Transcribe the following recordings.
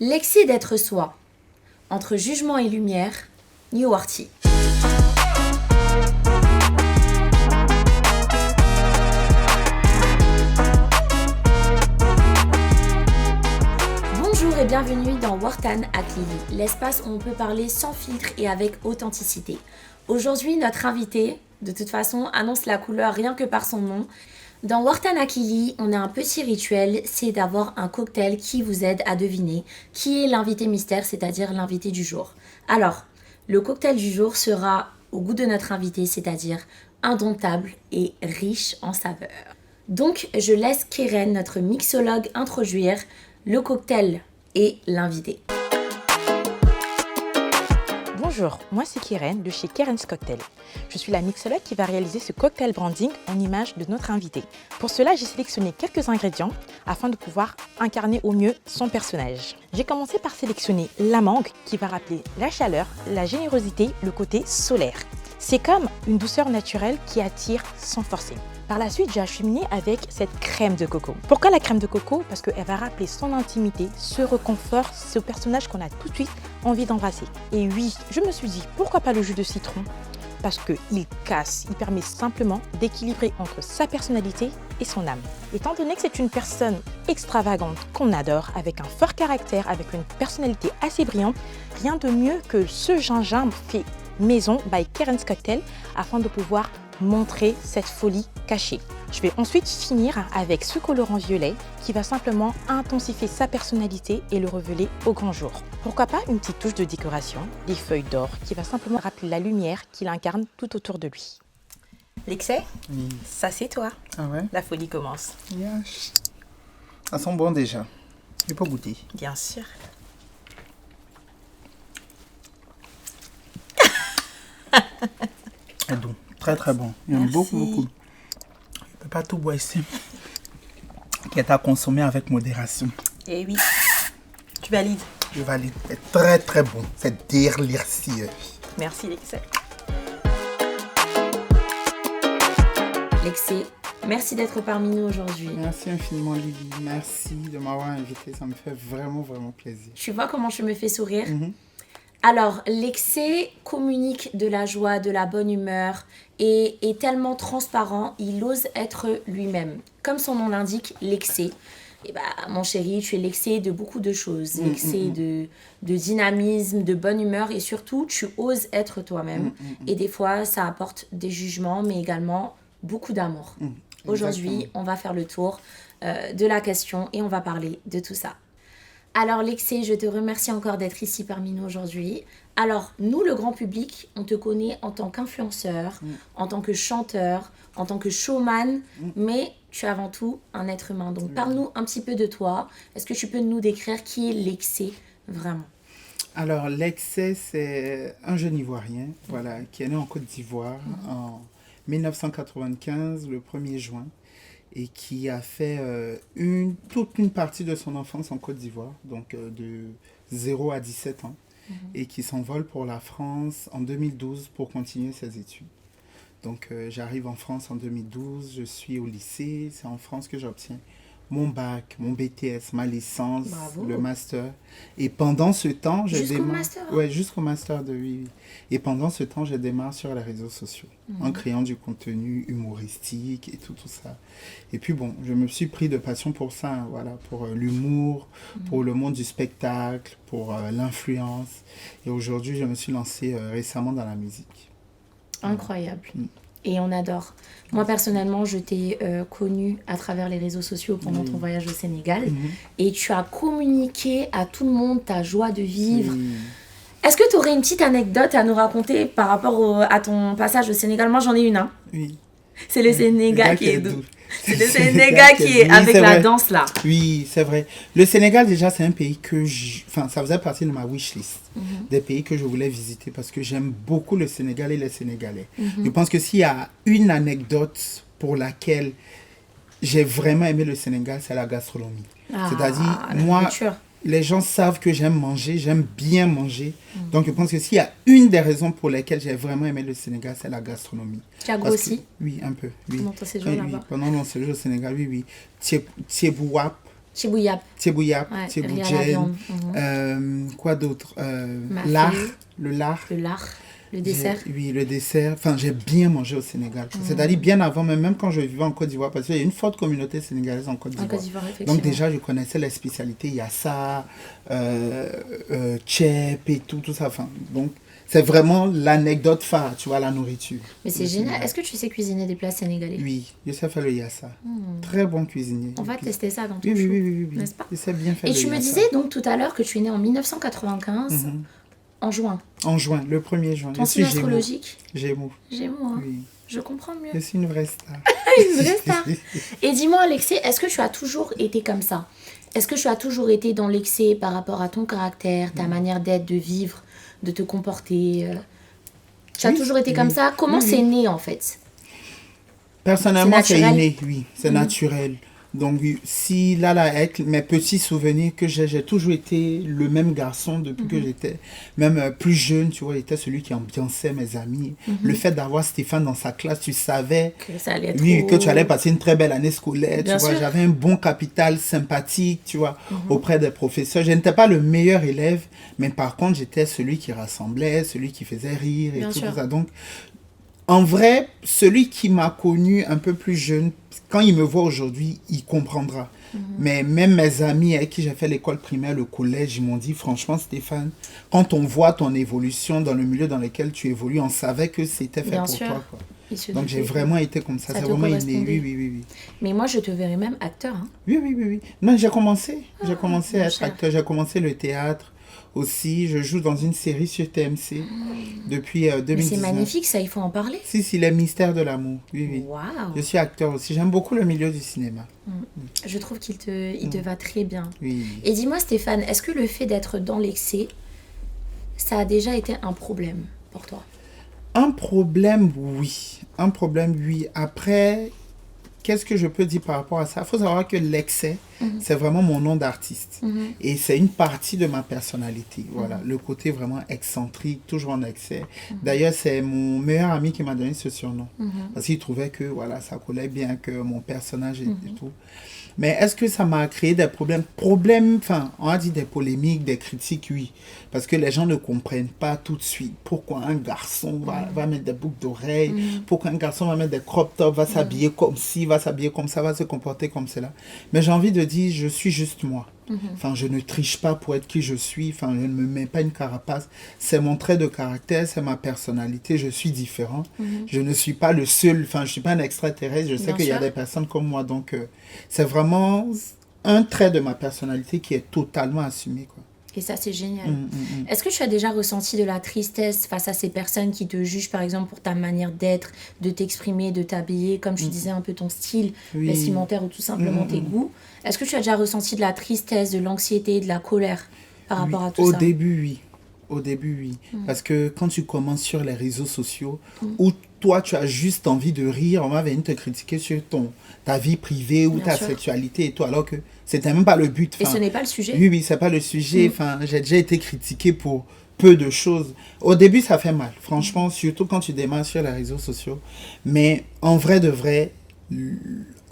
L'excès d'être soi. Entre jugement et lumière, New Arty. Bonjour et bienvenue dans Wartan Akili, l'espace où on peut parler sans filtre et avec authenticité. Aujourd'hui, notre invité, de toute façon, annonce la couleur rien que par son nom. Dans Wartan Akili, on a un petit rituel, c'est d'avoir un cocktail qui vous aide à deviner qui est l'invité mystère, c'est-à-dire l'invité du jour. Alors, le cocktail du jour sera au goût de notre invité, c'est-à-dire indomptable et riche en saveurs. Donc, je laisse Keren, notre mixologue, introduire le cocktail et l'invité. Bonjour, moi c'est Keren de chez Keren's Cocktail. Je suis la mixologue qui va réaliser ce cocktail branding en image de notre invité. Pour cela, j'ai sélectionné quelques ingrédients afin de pouvoir incarner au mieux son personnage. J'ai commencé par sélectionner la mangue qui va rappeler la chaleur, la générosité, le côté solaire. C'est comme une douceur naturelle qui attire sans forcer. Par la suite, j'ai acheminé avec cette crème de coco. Pourquoi la crème de coco? Parce qu'elle va rappeler son intimité, ce réconfort, ce personnage qu'on a tout de suite envie d'embrasser. Et oui, je me suis dit, pourquoi pas le jus de citron? Parce qu'il casse, il permet simplement d'équilibrer entre sa personnalité et son âme. Étant donné que c'est une personne extravagante qu'on adore, avec un fort caractère, avec une personnalité assez brillante, rien de mieux que ce gingembre fait maison by Keren's Cocktail afin de pouvoir montrer cette folie cachée. Je vais ensuite finir avec ce colorant violet qui va simplement intensifier sa personnalité et le révéler au grand jour. Pourquoi pas une petite touche de décoration, des feuilles d'or qui va simplement rappeler la lumière qu'il incarne tout autour de lui. L'excès, Oui. ça c'est toi. Ah ouais? La folie commence. Yes. Ça sent bon déjà. Il faut goûter. Bien sûr. C'est doux. Très très bon. J'aime Merci. beaucoup. Je ne peux pas tout boire ici. Qui est à consommer avec modération. Et oui, tu valides. Je valide. C'est très très bon. C'est délicieux. Merci l'excès. L'excès, merci d'être parmi nous aujourd'hui. Merci infiniment Lily. Merci de m'avoir invité. Ça me fait vraiment plaisir. Tu vois comment je me fais sourire? Mhm. Alors, l'excès communique de la joie, de la bonne humeur et est tellement transparent, il ose être lui-même. Comme son nom l'indique, l'excès. Et bah, mon chéri, tu es l'excès de beaucoup de choses. L'excès de dynamisme, de bonne humeur et surtout, tu oses être toi-même. Et des fois, ça apporte des jugements, mais également beaucoup d'amour. Aujourd'hui, Exactement. on va faire le tour de la question et on va parler de tout ça. Alors Lexé, je te remercie encore d'être ici parmi nous aujourd'hui. Alors nous, le grand public, on te connaît en tant qu'influenceur, en tant que chanteur, en tant que showman, mais tu es avant tout un être humain. Donc parle-nous un petit peu de toi. Est-ce que tu peux nous décrire qui est Lexé vraiment? Alors, l'excès, c'est un jeune Ivoirien voilà, qui est né en Côte d'Ivoire en 1995, le 1er juin, et qui a fait toute une partie de son enfance en Côte d'Ivoire, donc de 0 à 17 ans, et qui s'envole pour la France en 2012 pour continuer ses études. Donc, j'arrive en France en 2012, je suis au lycée, c'est en France que j'obtiens mon bac, mon BTS, ma licence, Bravo. le master. Et pendant ce temps, je Jusqu'au démarre... master? Ouais, jusqu'au master de oui. Et pendant ce temps, je démarre sur les réseaux sociaux, en créant du contenu humoristique et tout ça. Et puis bon, je me suis pris de passion pour ça, hein, voilà, pour l'humour, pour le monde du spectacle, pour l'influence. Et aujourd'hui, je me suis lancé récemment dans la musique. Incroyable. Et on adore. Moi, personnellement, je t'ai connu à travers les réseaux sociaux pendant ton voyage au Sénégal. Et tu as communiqué à tout le monde ta joie de vivre. Est-ce que tu aurais une petite anecdote à nous raconter par rapport à ton passage au Sénégal? Moi, j'en ai une. Hein. Oui. C'est le Sénégal qui est doux. doux. C'est le Sénégal qui est Oui, avec c'est la vrai. danse là. Oui, c'est vrai. Le Sénégal, déjà, c'est un pays que enfin, ça faisait partie de ma wishlist. Des pays que je voulais visiter parce que j'aime beaucoup le Sénégal et les Sénégalais. Je pense que s'il y a une anecdote pour laquelle j'ai vraiment aimé le Sénégal, c'est la gastronomie. C'est-à-dire, la moi, nourriture. les gens savent que j'aime manger, j'aime bien manger. Donc, je pense que s'il y a une des raisons pour lesquelles j'ai vraiment aimé le Sénégal, c'est la gastronomie. Tu as Parce grossi? que- Oui, un peu. Oui. Pendant ton séjour Oui, là-bas? oui, pendant mon séjour au Sénégal, oui. Thiebouap, Chibouyap. Tchébouillap, Ouais, riz à la Tchéboudjen, viande. quoi d'autre? Mafé. Lard, le lard. Le lard. Le dessert. Oui, le dessert. Enfin, j'ai bien mangé au Sénégal. C'est-à-dire bien avant, même quand je vivais en Côte d'Ivoire, parce qu'il y a une forte communauté sénégalaise en Côte En d'Ivoire. Côte d'Ivoire, effectivement. Donc déjà, je connaissais les spécialités yassa, tchèp et tout ça. Enfin, donc, c'est vraiment l'anecdote phare, tu vois, la nourriture. Mais c'est Le génial. Sénégal. Est-ce que tu sais cuisiner des plats sénégalais? Oui, je sais faire le yassa. Très bon cuisinier. On va Puis- tester ça dans ton Oui, oui, show, oui, oui, oui. n'est-ce pas? Je sais bien faire Et le tu me yassa. disais donc tout à l'heure que tu es né en 1995, en juin. En juin, le 1er juin. Ton Je suis signe Gémeaux. astrologique? Gémeaux, Gémeaux, hein. oui. Je comprends mieux. Je suis une vraie star. Une vraie star. Et dis-moi, Alexis, est-ce que tu as toujours été comme ça? Est-ce que tu as toujours été dans l'excès par rapport à ton caractère, ta manière d'être, de vivre, de te comporter Tu as Oui, toujours été comme oui. ça? Comment Oui, oui. c'est né en fait? Personnellement, C'est c'est naturel. inné, oui, c'est naturel. Donc, oui, si là, avec mes petits souvenirs que j'ai toujours été le même garçon depuis que j'étais, même plus jeune, tu vois, j'étais celui qui ambiançait mes amis. Le fait d'avoir Stéphane dans sa classe, tu savais, Que ça allait être oui, que tu allais passer une très belle année scolaire, Bien tu vois. sûr. J'avais un bon capital sympathique, tu vois, auprès des professeurs. Je n'étais pas le meilleur élève, mais par contre, j'étais celui qui rassemblait, celui qui faisait rire et Bien tout sûr. ça. Donc, en vrai, celui qui m'a connu un peu plus jeune, quand il me voit aujourd'hui, il comprendra. Mais même mes amis avec qui j'ai fait l'école primaire, le collège, ils m'ont dit, franchement, Stéphane, quand on voit ton évolution dans le milieu dans lequel tu évolues, on savait que c'était fait Bien pour sûr. toi, quoi. Il se Donc, doutait j'ai que- vraiment été comme ça. Ça C'est te vraiment inné. correspondait. Oui, oui, oui, oui. Mais moi, je te verrais même acteur. Hein. Oui, oui, oui, oui. Non, j'ai commencé. J'ai commencé mon à être cher. acteur. J'ai commencé le théâtre aussi. Je joue dans une série sur TMC depuis Mais 2019. c'est magnifique, ça, il faut en parler. Si, les mystères de l'amour. Oui, oui. Waouh. Je suis acteur aussi. J'aime beaucoup le milieu du cinéma. Je trouve qu'il te va très bien. Oui. Et dis-moi, Stéphane, est-ce que le fait d'être dans l'excès, ça a déjà été un problème pour toi? Un problème, oui. Un problème, oui. Après, qu'est-ce que je peux dire par rapport à ça? Il faut savoir que l'excès, c'est vraiment mon nom d'artiste. Et c'est une partie de ma personnalité. Voilà, le côté vraiment excentrique, toujours en excès. D'ailleurs, c'est mon meilleur ami qui m'a donné ce surnom. Parce qu'il trouvait que voilà, ça collait bien, que mon personnage et tout. Mais est-ce que ça m'a créé des problèmes? Problèmes, enfin, on a dit des polémiques, des critiques, oui. Parce que les gens ne comprennent pas tout de suite pourquoi un garçon va mettre des boucles d'oreilles, pourquoi un garçon va mettre des crop tops, va s'habiller comme ci, va s'habiller comme ça, va se comporter comme cela. Mais j'ai envie de dire, je suis juste moi. Enfin, je ne triche pas pour être qui je suis. Enfin, je ne me mets pas une carapace. C'est mon trait de caractère, c'est ma personnalité. Je suis différent. Je ne suis pas le seul. Enfin, je ne suis pas un extraterrestre. Je sais Bien qu'il y a sûr. des personnes comme moi. Donc, c'est vraiment un trait de ma personnalité qui est totalement assumé, quoi. Et ça, c'est génial. Est-ce que tu as déjà ressenti de la tristesse face à ces personnes qui te jugent, par exemple, pour ta manière d'être, de t'exprimer, de t'habiller, comme tu disais, un peu ton style Oui. vestimentaire ou tout simplement tes goûts? Est-ce que tu as déjà ressenti de la tristesse, de l'anxiété, de la colère par rapport à tout Au ça? début, oui. Au début, oui. Parce que quand tu commences sur les réseaux sociaux, où toi, tu as juste envie de rire, on va venir te critiquer sur ta vie privée ou Bien ta sûr. sexualité et tout, alors que c'était même pas le but. Et Enfin, ce n'est pas le sujet. oui, oui, c'est pas le sujet. Enfin, j'ai déjà été critiqué pour peu de choses. Au début, ça fait mal. Franchement, surtout quand tu démarres sur les réseaux sociaux. Mais en vrai de vrai,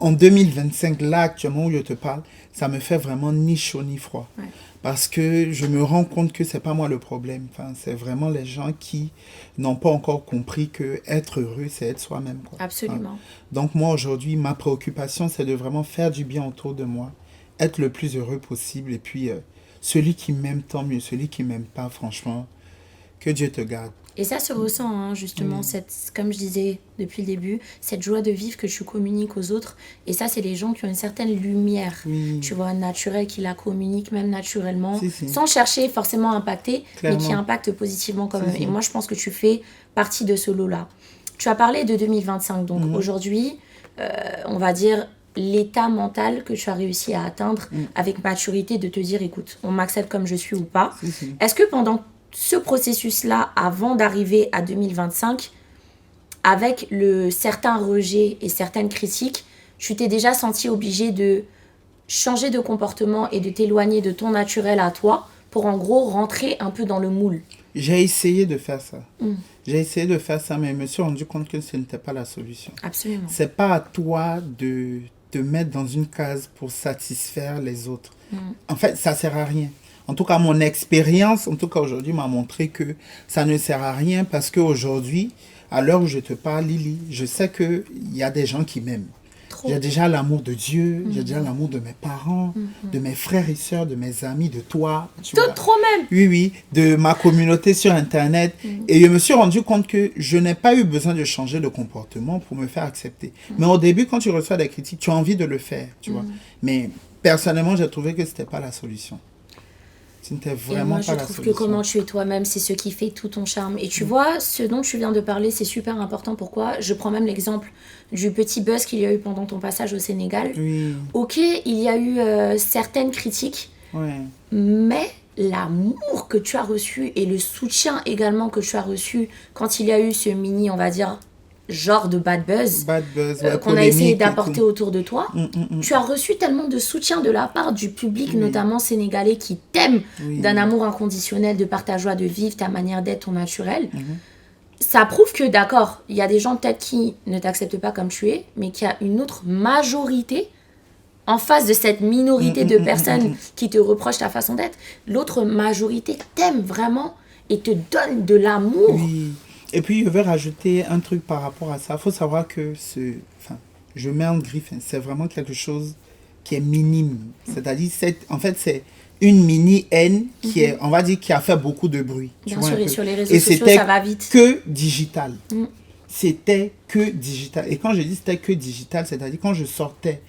en 2025, là, actuellement où je te parle, ça me fait vraiment ni chaud ni froid. Ouais. Parce que je me rends compte que c'est pas moi le problème. Enfin, c'est vraiment les gens qui n'ont pas encore compris que être heureux, c'est être soi-même, quoi. Absolument. Donc moi, aujourd'hui, ma préoccupation, c'est de vraiment faire du bien autour de moi, être le plus heureux possible. Et puis, celui qui m'aime, tant mieux. Celui qui m'aime pas, franchement, que Dieu te garde. Et ça se ressent, hein, justement, comme je disais depuis le début, cette joie de vivre que tu communiques aux autres. Et ça, c'est les gens qui ont une certaine lumière, Oui. tu vois, naturelle, qui la communiquent même naturellement, Si. sans chercher forcément à impacter, mais qui Clairement. impactent positivement quand Si, même. si. Et moi, je pense que tu fais partie de ce lot-là. Tu as parlé de 2025, donc aujourd'hui, on va dire l'état mental que tu as réussi à atteindre avec maturité, de te dire, écoute, on m'accepte comme je suis ou pas. Si. Est-ce que pendant ce processus-là, avant d'arriver à 2025, avec certains rejets et certaines critiques, tu t'es déjà senti obligé de changer de comportement et de t'éloigner de ton naturel à toi pour en gros rentrer un peu dans le moule? J'ai essayé de faire ça. J'ai essayé de faire ça, mais je me suis rendu compte que ce n'était pas la solution. Absolument. C'est pas à toi de te mettre dans une case pour satisfaire les autres. En fait, ça sert à rien. En tout cas, mon expérience, en tout cas aujourd'hui, m'a montré que ça ne sert à rien parce qu'aujourd'hui, à l'heure où je te parle, Lily, je sais qu'il y a des gens qui m'aiment. Trop. J'ai déjà l'amour de Dieu, j'ai déjà l'amour de mes parents, de mes frères et sœurs, de mes amis, de toi. Tu vois. Trop même. Oui, de ma communauté sur Internet. Et je me suis rendu compte que je n'ai pas eu besoin de changer de comportement pour me faire accepter. Mais au début, quand tu reçois des critiques, tu as envie de le faire, tu vois. Mais personnellement, j'ai trouvé que ce n'était pas la solution. Ce n'était Et vraiment moi, pas je la trouve que solution. comment tu es toi-même, c'est ce qui fait tout ton charme. Et tu vois, ce dont tu viens de parler, c'est super important. Pourquoi? Je prends même l'exemple du petit buzz qu'il y a eu pendant ton passage au Sénégal. Oui, Ok, il y a eu certaines critiques, ouais. mais l'amour que tu as reçu et le soutien également que tu as reçu quand il y a eu ce mini, on va dire, genre de bad buzz Bad buzz, ouais, qu'on a essayé polémique et d'apporter tout. autour de toi, tu as reçu tellement de soutien de la part du public, notamment sénégalais, qui t'aime Oui. d'un amour inconditionnel, de par ta joie de vivre, ta manière d'être, ton naturel. Ça prouve que, d'accord, il y a des gens peut-être qui ne t'acceptent pas comme tu es, mais qu'il y a une autre majorité en face de cette minorité de personnes qui te reprochent ta façon d'être. L'autre majorité t'aime vraiment et te donne de l'amour. Oui. Et puis, je vais rajouter un truc par rapport à ça. Il faut savoir que je mets en griffe, hein, c'est vraiment quelque chose qui est minime. C'est-à-dire, en fait, c'est une mini-haine qui est, on va dire, qui a fait beaucoup de bruit. Tu Bien vois, sûr, un et peu. sur les réseaux Et sociaux, c'était ça va vite. que digital. C'était que digital. Et quand je dis c'était que digital, c'est-à-dire quand je sortais,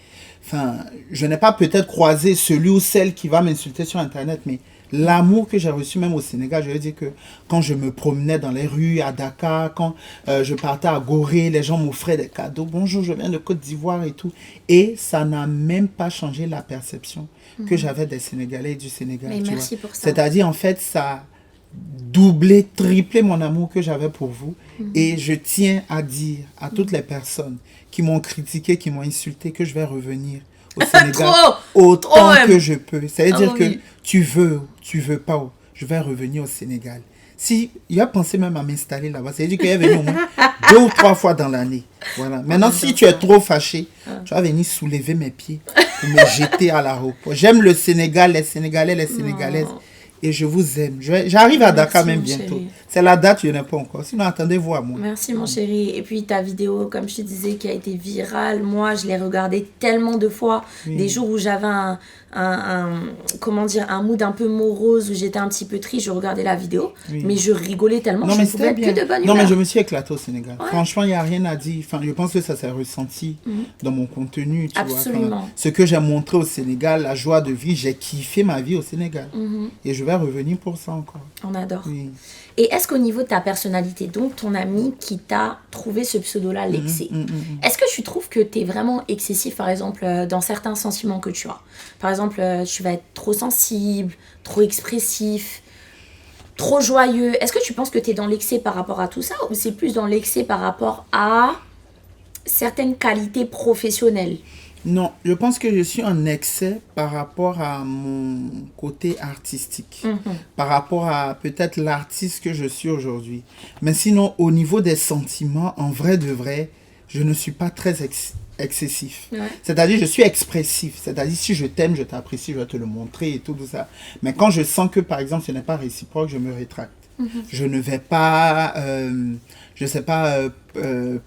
je n'ai pas peut-être croisé celui ou celle qui va m'insulter sur Internet, mais l'amour que j'ai reçu même au Sénégal, je veux dire que quand je me promenais dans les rues à Dakar, quand je partais à Gorée, les gens m'offraient des cadeaux. Bonjour, je viens de Côte d'Ivoire et tout. Et ça n'a même pas changé la perception que j'avais des Sénégalais et du Sénégal. Mais tu merci vois. pour ça. C'est-à-dire, en fait, ça a doublé, triplé mon amour que j'avais pour vous. Et je tiens à dire à toutes les personnes qui m'ont critiqué, qui m'ont insulté, que je vais revenir au Sénégal autant même. que je peux. Ça veut dire oui. que tu veux pas, je vais revenir au Sénégal. Si, il a pensé même à m'installer là-bas. Ça veut dire qu'il est venu au moins 2 ou 3 fois dans l'année. Voilà. Maintenant, si tu es trop fâché, tu vas venir soulever mes pieds pour me jeter à l'aéroport. J'aime le Sénégal, les Sénégalais, les Sénégalaises. Et je vous aime. J'arrive à Dakar même mon bientôt. chéri. C'est la date, je n'ai pas encore. Sinon, attendez-vous à moi. Merci mon chéri. Et puis ta vidéo, comme je te disais, qui a été virale, moi je l'ai regardée tellement de fois. Des jours où j'avais comment dire, un mood un peu morose, où j'étais un petit peu triste, je regardais la vidéo. Oui. Mais je rigolais tellement, Non, je mais ne pouvais c'était être bien. que de bonne Non, humeur. mais je me suis éclaté au Sénégal. Franchement, il n'y a rien à dire. Je pense que ça s'est ressenti dans mon contenu. Tu vois. Absolument. Ce que j'ai montré au Sénégal, la joie de vie, j'ai kiffé ma vie au Sénégal. Et je vais revenir pour ça encore. On adore. Oui. Et est-ce qu'au niveau de ta personnalité, donc ton ami qui t'a trouvé ce pseudo-là, Lexé, est-ce que tu trouves que tu es vraiment excessif, par exemple, dans certains sentiments que tu as? Par exemple, tu vas être trop sensible, trop expressif, trop joyeux. Est-ce que tu penses que tu es dans l'excès par rapport à tout ça, ou c'est plus dans l'excès par rapport à certaines qualités professionnelles? Non, je pense que je suis en excès par rapport à mon côté artistique, par rapport à peut-être l'artiste que je suis aujourd'hui. Mais sinon, au niveau des sentiments, en vrai de vrai, je ne suis pas très excessif. Ouais. C'est-à-dire, je suis expressif. C'est-à-dire, si je t'aime, je t'apprécie, je vais te le montrer et tout ça. Mais quand je sens que, par exemple, ce n'est pas réciproque, je me rétracte. Je ne vais pas, je sais pas,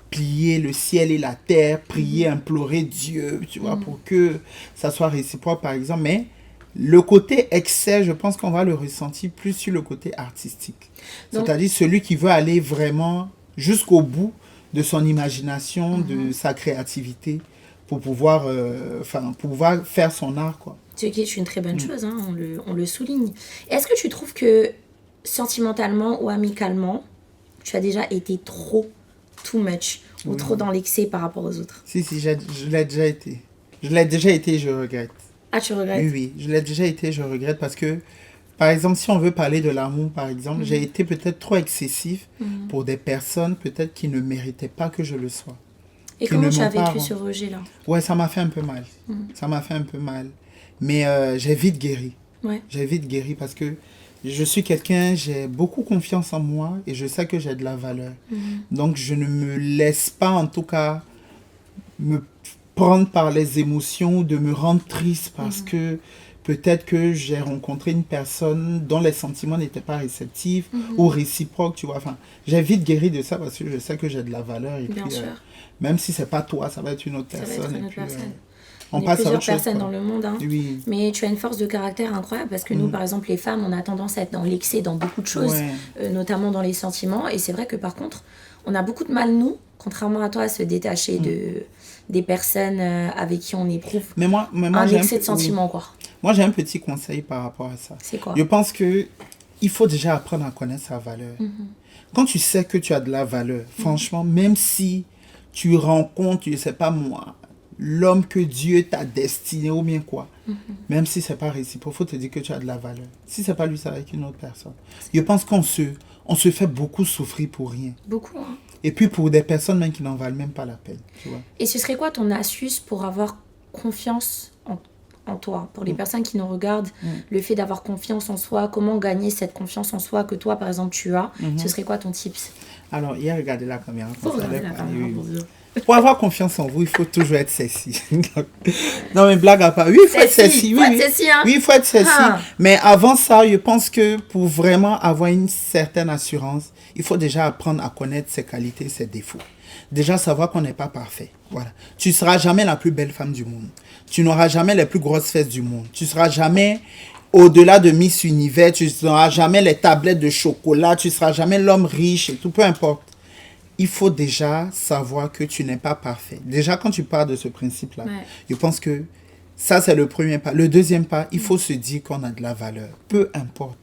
plier le ciel et la terre, prier, implorer Dieu, tu vois, pour que ça soit réciproque, par exemple. Mais le côté excès, je pense qu'on va le ressentir plus sur le côté artistique. Donc, c'est-à-dire celui qui veut aller vraiment jusqu'au bout de son imagination, de sa créativité, pour pouvoir, pour pouvoir faire son art, quoi. Ce qui est une très bonne chose, hein, on le souligne. Est-ce que tu trouves que sentimentalement ou amicalement, tu as déjà été trop, too much, ou trop dans l'excès par rapport aux autres? Si, je l'ai déjà été. Je l'ai déjà été et je regrette. Ah, tu regrettes? Oui, je l'ai déjà été et je regrette parce que, par exemple, si on veut parler de l'amour, par exemple, j'ai été peut-être trop excessif pour des personnes peut-être qui ne méritaient pas que je le sois. Et comment tu as vécu ce rejet-là? Ouais, ça m'a fait un peu mal. Ça m'a fait un peu mal. Mais j'ai vite guéri. Ouais. J'ai vite guéri parce que je suis quelqu'un, j'ai beaucoup confiance en moi et je sais que j'ai de la valeur. Donc, je ne me laisse pas, en tout cas, me prendre par les émotions, de me rendre triste parce que peut-être que j'ai rencontré une personne dont les sentiments n'étaient pas réceptifs ou réciproques, tu vois. Enfin, j'ai vite guéri de ça parce que je sais que j'ai de la valeur. Et Bien puis, sûr. Même si c'est pas toi, ça va être une autre Ça va personne. être une et autre puis, personne. on On est passe à plusieurs autre chose, personnes quoi. dans le monde, hein. Oui. Mais tu as une force de caractère incroyable parce que nous, par exemple, les femmes, on a tendance à être dans l'excès dans beaucoup de choses, notamment dans les sentiments. Et c'est vrai que par contre, on a beaucoup de mal, nous, contrairement à toi, à se détacher des personnes avec qui on éprouve Mais moi un j'ai excès de sentiments, quoi. Moi, j'ai un petit conseil par rapport à ça. C'est quoi? Je pense que il faut déjà apprendre à connaître sa valeur. Quand tu sais que tu as de la valeur, franchement, même si tu rencontres, je sais pas moi, l'homme que Dieu t'a destiné ou bien quoi, même si c'est pas réciproque, il faut te dire que tu as de la valeur. Si c'est pas lui, c'est avec une autre personne. Je pense qu'on se fait beaucoup souffrir pour rien. Beaucoup, hein. Et puis pour des personnes même qui n'en valent même pas la peine, tu vois. Et ce serait quoi ton astuce pour avoir confiance en toi? Pour les personnes qui nous regardent, le fait d'avoir confiance en soi, comment gagner cette confiance en soi que toi, par exemple, tu as, ce serait quoi ton tips? Alors, hier, regardez la caméra. Faut regarder la caméra, mon Dieu. Pour avoir confiance en vous, il faut toujours être sexy. Non, mais blague à part. Oui, il faut être sexy. Faut être sexy, hein? Oui, il faut être sexy. Ah. Mais avant ça, je pense que pour vraiment avoir une certaine assurance, il faut déjà apprendre à connaître ses qualités et ses défauts. Déjà savoir qu'on n'est pas parfait. Voilà. Tu ne seras jamais la plus belle femme du monde. Tu n'auras jamais les plus grosses fesses du monde. Tu ne seras jamais au-delà de Miss Univers. Tu n'auras jamais les tablettes de chocolat. Tu ne seras jamais l'homme riche et tout. Peu importe. Il faut déjà savoir que tu n'es pas parfait. Déjà, quand tu pars de ce principe-là, je pense que ça, c'est le premier pas. Le deuxième pas, il faut se dire qu'on a de la valeur. Peu importe.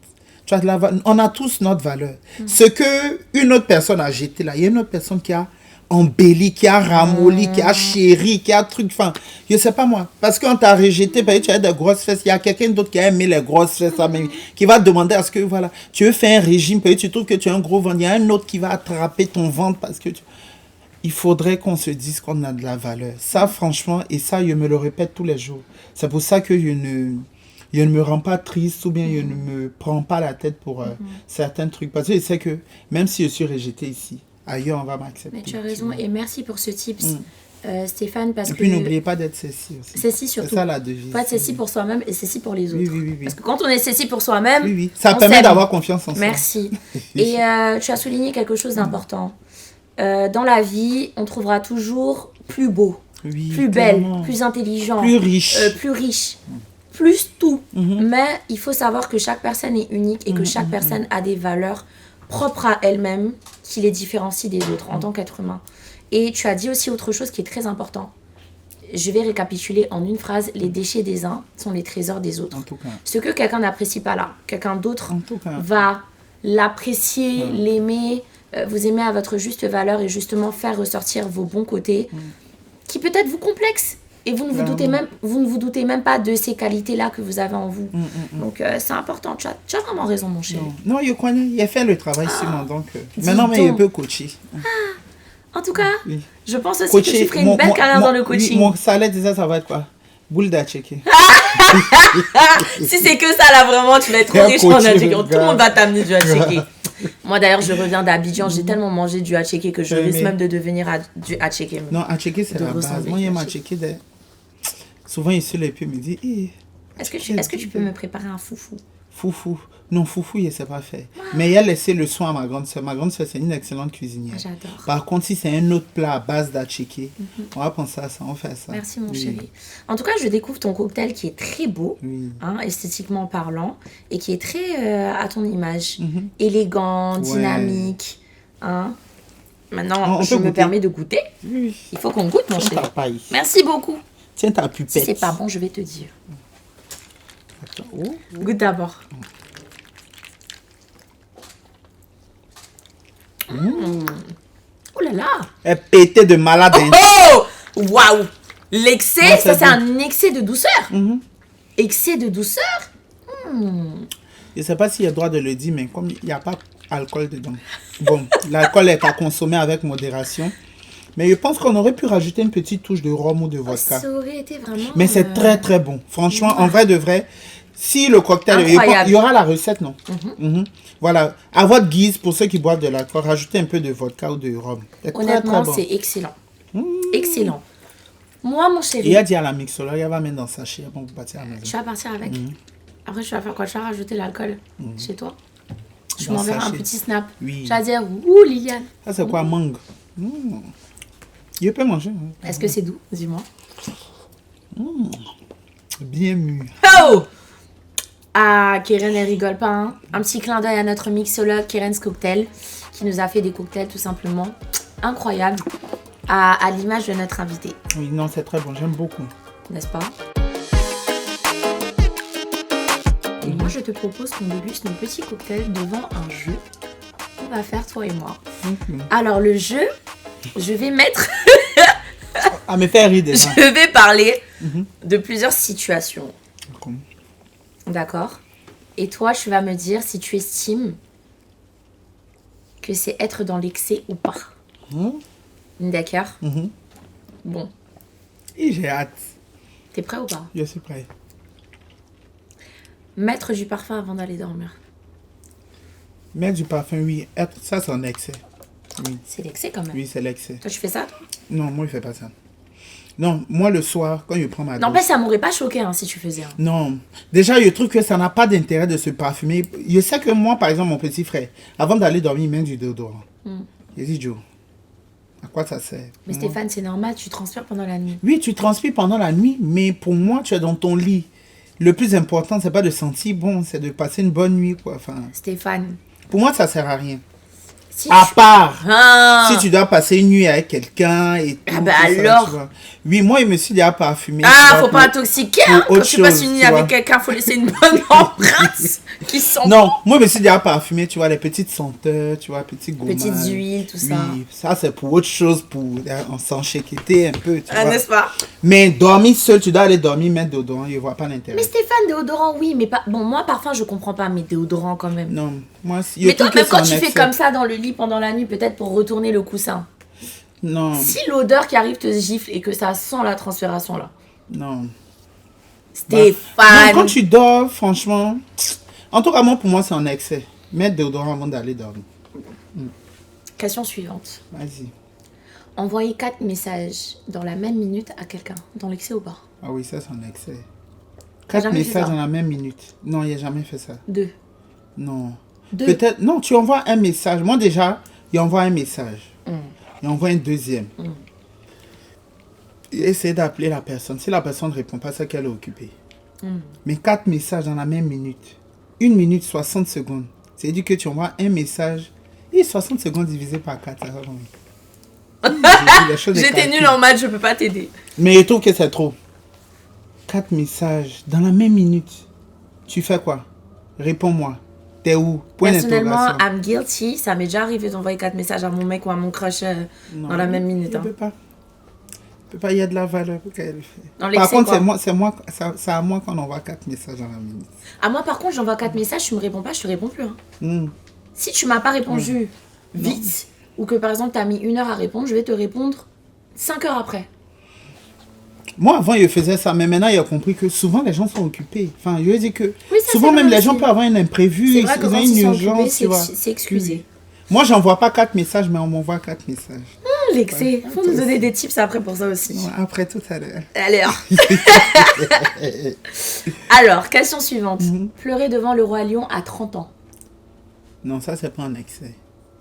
Tu as de la valeur. On a tous notre valeur. Ce que une autre personne a jeté là, il y a une autre personne qui a embelli, qui a ramolli, qui a chéri, qui a truc, enfin, je sais pas moi. Parce qu'on t'a rejeté, parce que tu as des grosses fesses, il y a quelqu'un d'autre qui a aimé les grosses fesses, qui va te demander à ce que, voilà, tu veux faire un régime, parce que tu trouves que tu as un gros ventre, il y a un autre qui va attraper ton ventre parce que il faudrait qu'on se dise qu'on a de la valeur. Ça, franchement, et ça, je me le répète tous les jours. C'est pour ça que je ne me rends pas triste ou bien je ne me prends pas la tête pour certains trucs. Parce que je sais que même si je suis rejeté ici, ailleurs, on va m'accepter. Mais tu as raison, et merci pour ce tips, Stéphane, parce et que... puis n'oubliez pas d'être ceci aussi. Ceci surtout. C'est ça la devise. Pas être ceci pour soi-même et ceci pour les autres. Oui. Parce que quand on est ceci pour soi-même, ça on permet s'aime. d'avoir confiance en soi. Merci. Et tu as souligné quelque chose d'important. Dans la vie, on trouvera toujours plus beau, plus belle, plus intelligent, plus riche, plus tout. Mais il faut savoir que chaque personne est unique et que chaque personne a des valeurs propres à elle-même qui les différencient des autres en tant qu'être humain. Et tu as dit aussi autre chose qui est très important. Je vais récapituler en une phrase. Les déchets des uns sont les trésors des autres. En tout cas. Ce que quelqu'un n'apprécie pas là, quelqu'un d'autre va l'apprécier, l'aimer, vous aimer à votre juste valeur et justement faire ressortir vos bons côtés qui peut-être vous complexent. Et vous ne vous doutez même pas de ces qualités-là que vous avez en vous. Donc, c'est important. Tu as vraiment raison, mon chéri. Non, je connais. Il a fait le travail sur moi. Donc, maintenant, mais il peut coacher. En tout cas, je pense aussi que tu ferais une belle carrière dans le coaching. Mon salaire, déjà, ça va être quoi? Boule d'Atchéké. Si c'est que ça, là, vraiment, tu vas être trop riche en Atchéké. Tout le monde va t'amener du Atchéké. Moi, d'ailleurs, je reviens d'Abidjan. J'ai tellement mangé du Atchéké que je risque même de devenir du Atchéké. Non, Atchéké, c'est la base. Moi, il y a Atchéké. Souvent, ici, les pieds me disent est-ce que tu peux me préparer un foufou? Foufou. Non, foufou, il ne sait pas faire. Mais il a laissé le soin à ma grande soeur. Ma grande soeur, c'est une excellente cuisinière. J'adore. Par contre, si c'est un autre plat à base d'atchéké, on va penser à ça, on fait ça. Merci, mon chéri. En tout cas, je découvre ton cocktail qui est très beau, esthétiquement parlant, et qui est très à ton image. Élégant, dynamique. Maintenant, je me permets de goûter. Il faut qu'on goûte, mon chéri. Merci beaucoup. Tiens ta pupette. Si c'est pas bon, je vais te dire. Goûte d'abord. Oh là là. Elle pétait de malade. Oh waouh. L'excès, ça c'est un excès de douceur. Excès de douceur. Je ne sais pas s'il y a droit de le dire, mais comme il n'y a pas d'alcool dedans. Bon, l'alcool est à consommer avec modération. Mais je pense qu'on aurait pu rajouter une petite touche de rhum ou de vodka. Ça aurait été vraiment... Mais c'est très très bon. Franchement, en vrai de vrai, si le cocktail... Il y aura la recette, non? Voilà. À votre guise, pour ceux qui boivent de l'alcool, rajoutez un peu de vodka ou de rhum. Honnêtement, c'est excellent. Excellent. Moi, mon Et chéri, il a dit à la mixologue, elle va mettre dans sa chère pour partir à la tu maison. vas partir avec. Après, tu vas faire quoi? Tu vas rajouter l'alcool chez toi? Je Dans m'enverrai un sachet. petit snap. Oui. Tu vas dire, ouh, Liliane. Ça, c'est quoi, mangue? Il peut manger. Hein. Est-ce que c'est doux? Dis-moi. Bien mûr. Oh! Ah, Keren, elle rigole pas. Hein. Un petit clin d'œil à notre mixologue, Keren's Cocktail, qui nous a fait des cocktails tout simplement incroyables, à l'image de notre invité. Oui, non, c'est très bon. J'aime beaucoup. N'est-ce pas? Et moi, je te propose qu'on déguste nos petits cocktails devant un jeu qu'on va faire, toi et moi. Alors, le jeu, je vais mettre... Ah, me faire rire déjà. Je vais parler de plusieurs situations. D'accord. D'accord? Et toi, tu vas me dire si tu estimes que c'est être dans l'excès ou pas. D'accord? Bon, Et j'ai hâte. t'es prêt ou pas? Je suis prêt. Mettre du parfum avant d'aller dormir. Mettre du parfum, oui. Ça, c'est un excès. Oui, C'est l'excès quand même. oui c'est l'excès. Toi, tu fais ça, toi? Non, moi, je fais pas ça. Non, moi, le soir, quand je prends ma douche... N'empêche, ça m'aurait pas choqué hein, si tu faisais. Hein. Non. Déjà, je trouve que ça n'a pas d'intérêt de se parfumer. Je sais que moi, par exemple, mon petit frère, avant d'aller dormir, il met du déodorant. Je dis, Joe, à quoi ça sert? Mais Stéphane, c'est normal, tu transpires pendant la nuit. Oui, tu transpires pendant la nuit, mais pour moi, tu es dans ton lit. Le plus important, c'est pas de sentir bon, c'est de passer une bonne nuit, quoi. Enfin, Stéphane, pour moi, ça sert à rien. si À tu... part Ah, si tu dois passer une nuit avec quelqu'un et tout. Ah bah tout ça, alors. tu vois. Oui, moi, je me suis déjà parfumé. tu Ah, vois, faut pour- pas intoxiquer, hein. pour Quand autre tu passes chose, une nuit tu avec vois. quelqu'un, faut laisser une bonne empreinte qui sent Non, moi, je me suis déjà parfumé, tu vois, les petites senteurs, tu vois, petits gommades. petites huiles, tout ça. Oui, ça, c'est pour autre chose, pour s'enchiqueter un peu, tu Ah, vois. n'est-ce pas? Mais dormir seul, tu dois aller dormir, mettre dedans, je vois pas l'intérêt. Mais Stéphane, déodorant, oui, mais pas... Bon, moi, parfum, je comprends pas, mais déodorant quand même. Non, moi, si... Mais toi, même quand tu fais fais comme ça dans le lit pendant la nuit, peut-être pour retourner le coussin. Non, Si l'odeur qui arrive te gifle et que ça sent la transpiration là. non. Stéphane. Non, quand tu dors, franchement, en tout cas, moi, pour moi, c'est un excès. Mettre déodorant avant d'aller dormir. Question suivante. Vas-y. Envoyer 4 messages dans la même minute à quelqu'un. Dans l'excès ou pas? Ah oui, ça, c'est un excès. T'as 4 jamais fait messages ça? dans la même minute. Non, il n'a jamais fait ça. 2. Non. 2. Peut-être, non, tu envoies un message. Moi, déjà, il envoie un message. Il envoie un deuxième. Il essaie d'appeler la personne. Si la personne ne répond pas, c'est qu'elle est occupée. Mais 4 messages dans la même minute. 1 minute, 60 secondes. C'est-à-dire que tu envoies un message et 60 secondes divisé par 4. Ça va combien? J'étais nulle en maths, je peux pas t'aider. Mais je trouve que c'est trop. 4 messages dans la même minute. Tu fais quoi? Réponds-moi. T'es où? Point Personnellement, d'interrogation. I'm guilty. Ça m'est déjà arrivé d'envoyer 4 messages à mon mec ou à mon crush dans la même minute. Je Hein. peux pas. Je peux pas, il y a de la valeur pour qu'elle fait. Dans Par l'excès, contre, quoi. c'est à moi qu'on envoie 4 messages dans la minute. À moi, par contre, j'envoie 4 messages, tu me réponds pas, je te réponds plus. Hein. Hmm. Si tu m'as pas répondu vite, ou que par exemple, tu as mis 1 heure à répondre, je vais te répondre 5 heures après. Moi, avant, je faisais ça, mais maintenant, il a compris que souvent, les gens sont occupés. Enfin, je veux dire que Oui, ça, souvent, c'est même vrai les gens aussi. peuvent avoir un imprévu, C'est vrai que ils ont quand une ils sont urgence, occupés, tu vois. c'est excusé. Moi, j'envoie pas 4 messages, mais on m'envoie 4 messages. L'excès. Faut nous donner des tips après pour ça aussi. Ouais, après tout à l'heure. Alors. Alors, question suivante. Pleurer devant le roi lion à 30 ans. Non, ça, c'est pas un excès.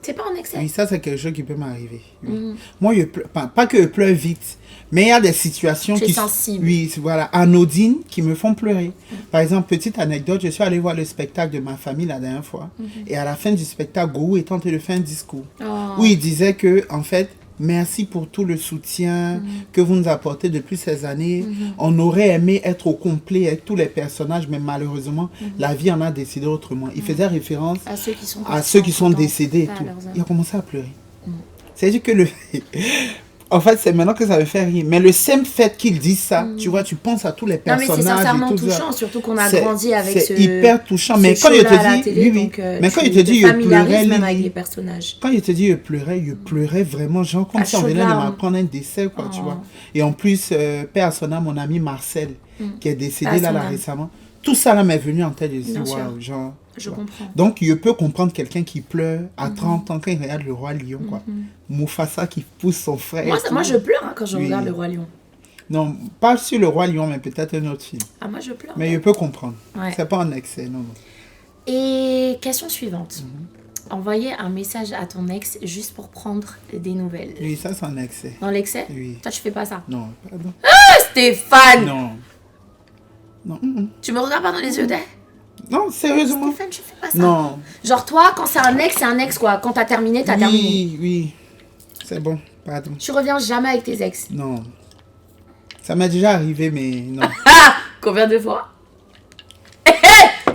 C'est pas un excès. Oui, ça, c'est quelque chose qui peut m'arriver. Oui. Moi, je pleure, pas que je pleure vite, mais il y a des situations Tu es qui sensible. oui, voilà, anodines qui me font pleurer. Par exemple, petite anecdote, je suis allée voir le spectacle de ma famille la dernière fois. Et à la fin du spectacle, Gourou est en train de faire un discours. Oh. Où il disait que, en fait, merci pour tout le soutien que vous nous apportez depuis ces années. On aurait aimé être au complet avec tous les personnages, mais malheureusement, la vie en a décidé autrement. Il faisait référence À ceux qui sont, à ceux qui sont entre-temps, décédés et pas à tout. leurs amis. Il a commencé à pleurer. C'est-à-dire que le... En fait, c'est maintenant que ça me fait rire. Mais le simple fait qu'il dise ça, tu vois, tu penses à tous les Non, mais personnages c'est sincèrement et tout touchant, ça. surtout qu'on a C'est- grandi avec c'est ce. hyper touchant. ce Mais quand il te show-là à la dit... télé, oui, oui. donc, Mais quand tu il te dit, te je pleurais... familiarises même avec Lily. les personnages. Quand il te dit, je pleurais vraiment, genre, comme À si on chaudes venait de larmes. m'apprendre un décès, quoi, tu Oh. vois. Et en plus, paix à son âme, mon ami Marcel, qui est décédé Paix à là, son là âme. récemment. Tout ça, là, m'est venu en tête. Je dis, Bien sûr. waouh, genre... Je comprends. Donc, je peux comprendre quelqu'un qui pleure à 30 ans quand il regarde le roi lion, quoi. Mufasa qui pousse son frère. Moi, et moi tout. je pleure hein, quand je Oui. regarde le roi lion. Non, pas sur Le Roi Lion, mais peut-être un autre film. Ah, moi, je pleure. Mais je peux comprendre. Ouais. C'est pas un excès, non, non. Et question suivante. Envoyer un message à ton ex juste pour prendre des nouvelles. Oui, ça, c'est un excès. Dans l'excès? Oui. Toi, tu fais pas ça. Non, pardon. Stéphane! Non. Non, Tu me regardes pas dans les yeux, t'es? non, sérieusement. Stéphane, tu fais pas ça. Non. Genre, toi, quand c'est un ex, quoi. Quand t'as terminé, t'as terminé. Oui, oui. C'est bon, pardon. Tu reviens jamais avec tes ex. Non. Ça m'est déjà arrivé, mais non. Ah! Combien de fois?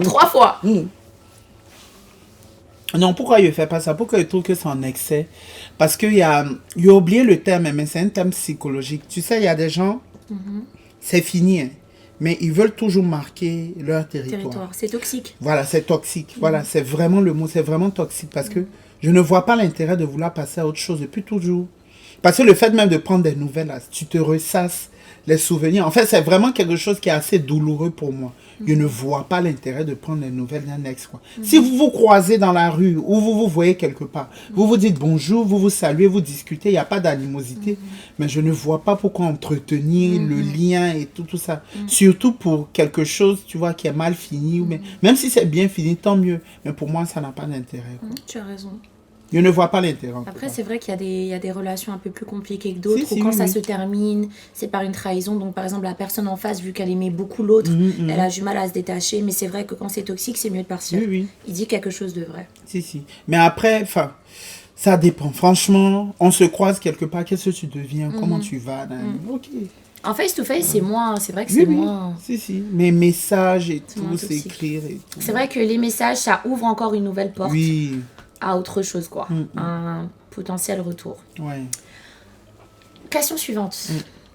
3 fois. Non, pourquoi je ne fais pas ça? Pourquoi je trouve que c'est un excès? Parce qu'il y a oublié le terme, mais c'est un terme psychologique. Tu sais, il y a des gens, c'est fini, hein, mais ils veulent toujours marquer leur territoire. C'est toxique. Voilà, c'est toxique. Voilà, c'est vraiment le mot, c'est vraiment toxique parce que je ne vois pas l'intérêt de vouloir passer à autre chose depuis toujours. Parce que le fait même de prendre des nouvelles, là, tu te ressasses les souvenirs. En fait, c'est vraiment quelque chose qui est assez douloureux pour moi. Je ne vois pas l'intérêt de prendre des nouvelles d'un ex, quoi. Si vous vous croisez dans la rue ou vous vous voyez quelque part, vous vous dites bonjour, vous vous saluez, vous discutez, il n'y a pas d'animosité. Mais je ne vois pas pourquoi entretenir le lien et tout ça. Surtout pour quelque chose, tu vois, qui est mal fini. Ou même si c'est bien fini, tant mieux. Mais pour moi, ça n'a pas d'intérêt, quoi. Tu as raison. Je ne vois pas l'intérêt. Après, c'est vrai qu'il y a des relations un peu plus compliquées que d'autres. Si, Ou quand oui, ça oui. se termine, c'est par une trahison. Donc, par exemple, la personne en face, vu qu'elle aimait beaucoup l'autre, elle a du mal à se détacher. Mais c'est vrai que quand c'est toxique, c'est mieux de partir. Oui, oui. Il dit quelque chose de vrai. Si. Mais après, enfin, ça dépend. Franchement, on se croise quelque part. Qu'est-ce que tu deviens? Comment tu vas? Ok. En face-to-face, c'est vrai que Oui, c'est oui. moins... Si. Mais messages et moins tout, toxique. s'écrire et tout. C'est vrai que les messages, ça ouvre encore une nouvelle porte Oui. à autre chose, quoi. Un potentiel retour. Ouais. Question suivante.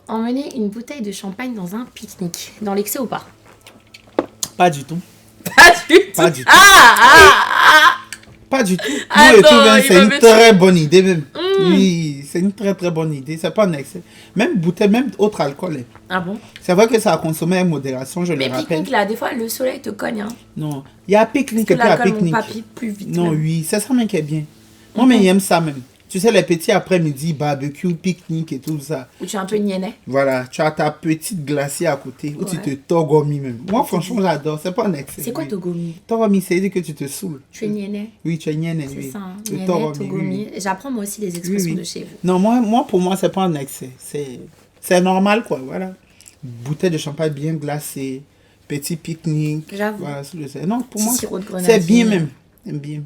Emmener une bouteille de champagne dans un pique-nique. Dans l'excès ou pas? Pas du tout. Pas du tout. Pas du tout. Pas du tout. Moi, Attends, je trouve que il c'est va une me très bonne idée même. Oui, c'est une très très bonne idée. C'est pas un excès. Même bouteille, même autre alcool. Hein. Ah bon? C'est vrai que ça a consommé avec modération, je le Mais rappelle. pique-nique, là, des fois, le soleil te cogne. Hein. Non, il y a pique-nique et Parce puis que il y a l'alcool, on pique-nique. pas plus vite. Non, même. oui, c'est ça même qui est bien. Moi, mais j'aime ça même. Tu sais, les petits après-midi, barbecue, pique-nique et tout ça. Ou tu es un peu niainet. Voilà, tu as ta petite glacier à côté où tu Ouais. te torgomis même. Moi, franchement, j'adore. C'est pas un excès. C'est quoi oui. Togomi? Torgomis, c'est dire que tu te saoules. Tu es niainet. Oui, tu es nienne, C'est oui. ça, hein. Le Niainet, torgomis, Togomi. oui. J'apprends moi aussi des expressions Oui, oui. de chez vous. Non, moi, pour moi, c'est pas un excès. C'est normal, quoi, voilà. Bouteille de champagne bien glacée, petit pique-nique. J'avoue. Voilà, c'est le- non, pour Petit moi, sirop de grenadine. c'est bien même. J'aime bien.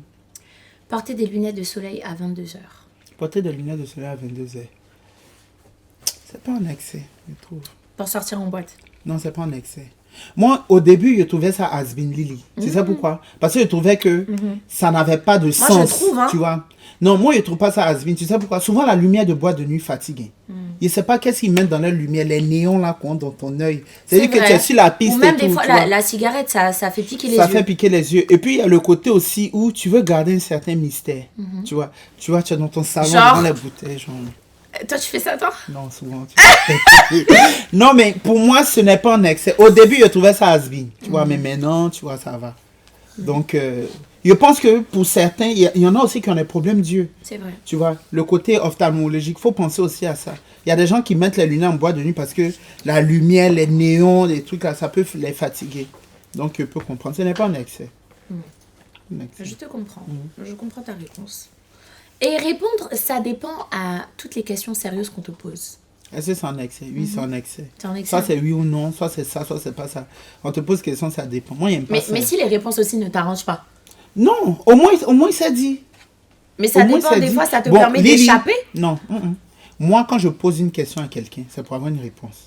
Porter des lunettes de soleil à 22h. Porter des lunettes de soleil à 22h. C'est pas un excès, je trouve. Pour sortir en boîte. Non, c'est pas un excès. Moi, au début, je trouvais ça has-been Lily. Tu sais pourquoi? Parce que je trouvais que ça n'avait pas de sens. je trouve, hein. Tu vois? Non, moi, je trouve pas ça has-been. Tu sais pourquoi? Souvent, la lumière de boîte de nuit fatigue. Je sais pas qu'est-ce qu'ils mettent dans la lumière, les néons là qu'on a dans ton œil. C'est-à-dire que vrai. tu es sur la piste Ou même et des tout, fois, tu vois. la cigarette, ça fait piquer les Ça yeux. fait piquer les yeux. Et puis, il y a le côté aussi où tu veux garder un certain mystère. Tu vois, tu es dans ton salon, Genre? dans les bouteilles, genre... Toi, tu fais ça, toi? Non, souvent. Non, mais pour moi, ce n'est pas un excès. Au début, je trouvais ça has-been, tu vois, mais maintenant, tu vois, ça va. Donc, je pense que pour certains, il y en a aussi qui ont des problèmes d'yeux. C'est vrai. Tu vois, le côté ophtalmologique, il faut penser aussi à ça. Il y a des gens qui mettent les lunettes en boîte de nuit parce que la lumière, les néons, les trucs là, ça peut les fatiguer. Donc, je peux comprendre. Ce n'est pas un excès. Un excès. Je te comprends. Je comprends ta réponse. Et répondre, ça dépend à toutes les questions sérieuses qu'on te pose. Est-ce que c'est un excès? Oui, c'est un excès. C'est un excès. Soit c'est oui ou non, soit c'est ça, soit c'est pas ça. On te pose question, ça dépend. Moi, j'aime pas ça. Mais si les réponses aussi ne t'arrangent pas. Non, au moins ça dit. Mais ça Au moins, dépend, des dit. fois, ça te Bon, permet Lily, d'échapper. Non. Moi, quand je pose une question à quelqu'un, c'est pour avoir une réponse.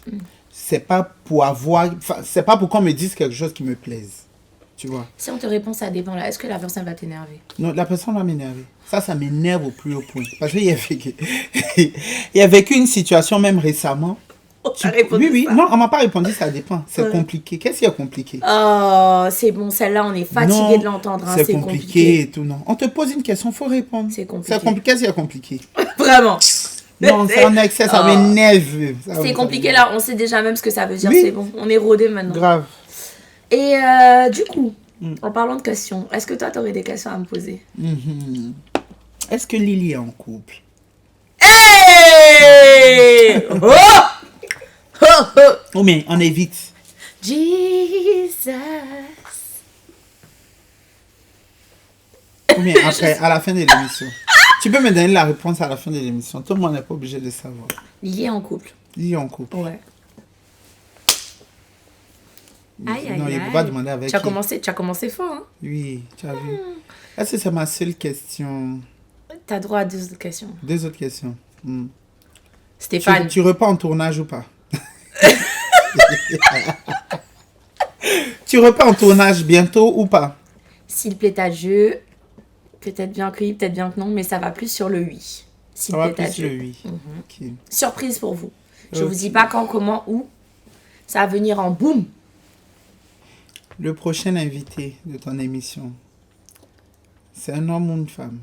C'est pas pour avoir... enfin, c'est pas pour qu'on me dise quelque chose qui me plaise. Tu vois? Si on te répond, ça dépend là. Est-ce que la personne va t'énerver? Non, la personne va m'énerver. Ça m'énerve au plus haut point. Parce qu'il y a vécu une situation même récemment. t'as répondu Oui. ça. Non, on m'a pas répondu, ça dépend. C'est Ouais. compliqué. Qu'est-ce qui est compliqué? Oh, c'est bon, celle-là, on est fatigué Non, de l'entendre. Hein, c'est compliqué et tout, non. On te pose une question, faut répondre. C'est compliqué. Qu'est-ce qui est compliqué? Vraiment. Non, c'est un excès, ça Oh. m'énerve. Ça C'est me- compliqué là, on sait déjà même ce que ça veut dire. Oui. C'est bon, on est rodé maintenant. Grave. Et du coup, en parlant de questions, est-ce que toi, t'aurais des questions à me poser? Est-ce que Lily est en couple? Hey! Oh! Ou bien, on évite. Jesus. Ou bien, après, à la fin de l'émission. Tu peux me donner la réponse à la fin de l'émission. Tout le monde n'est pas obligé de savoir. Lié en couple. Lié en couple. Ouais. Aïe, Non, aïe, il ne aïe. peut pas demander avec Tu as qui. commencé fort, hein? Oui, tu as vu. Est-ce que c'est ma seule question? T'as droit à 2 autres questions. 2 autres questions. Stéphane. Tu repars en tournage ou pas? Tu repars en tournage bientôt ou pas? S'il plaît à Dieu, peut-être bien que oui, peut-être bien que non, mais ça va plus sur le oui. S'il Ça va plaît à plus le Dieu. oui. Ok. Surprise pour vous. Je Ok. vous dis pas quand, comment, où. Ça va venir en boum. Le prochain invité de ton émission, c'est un homme ou une femme?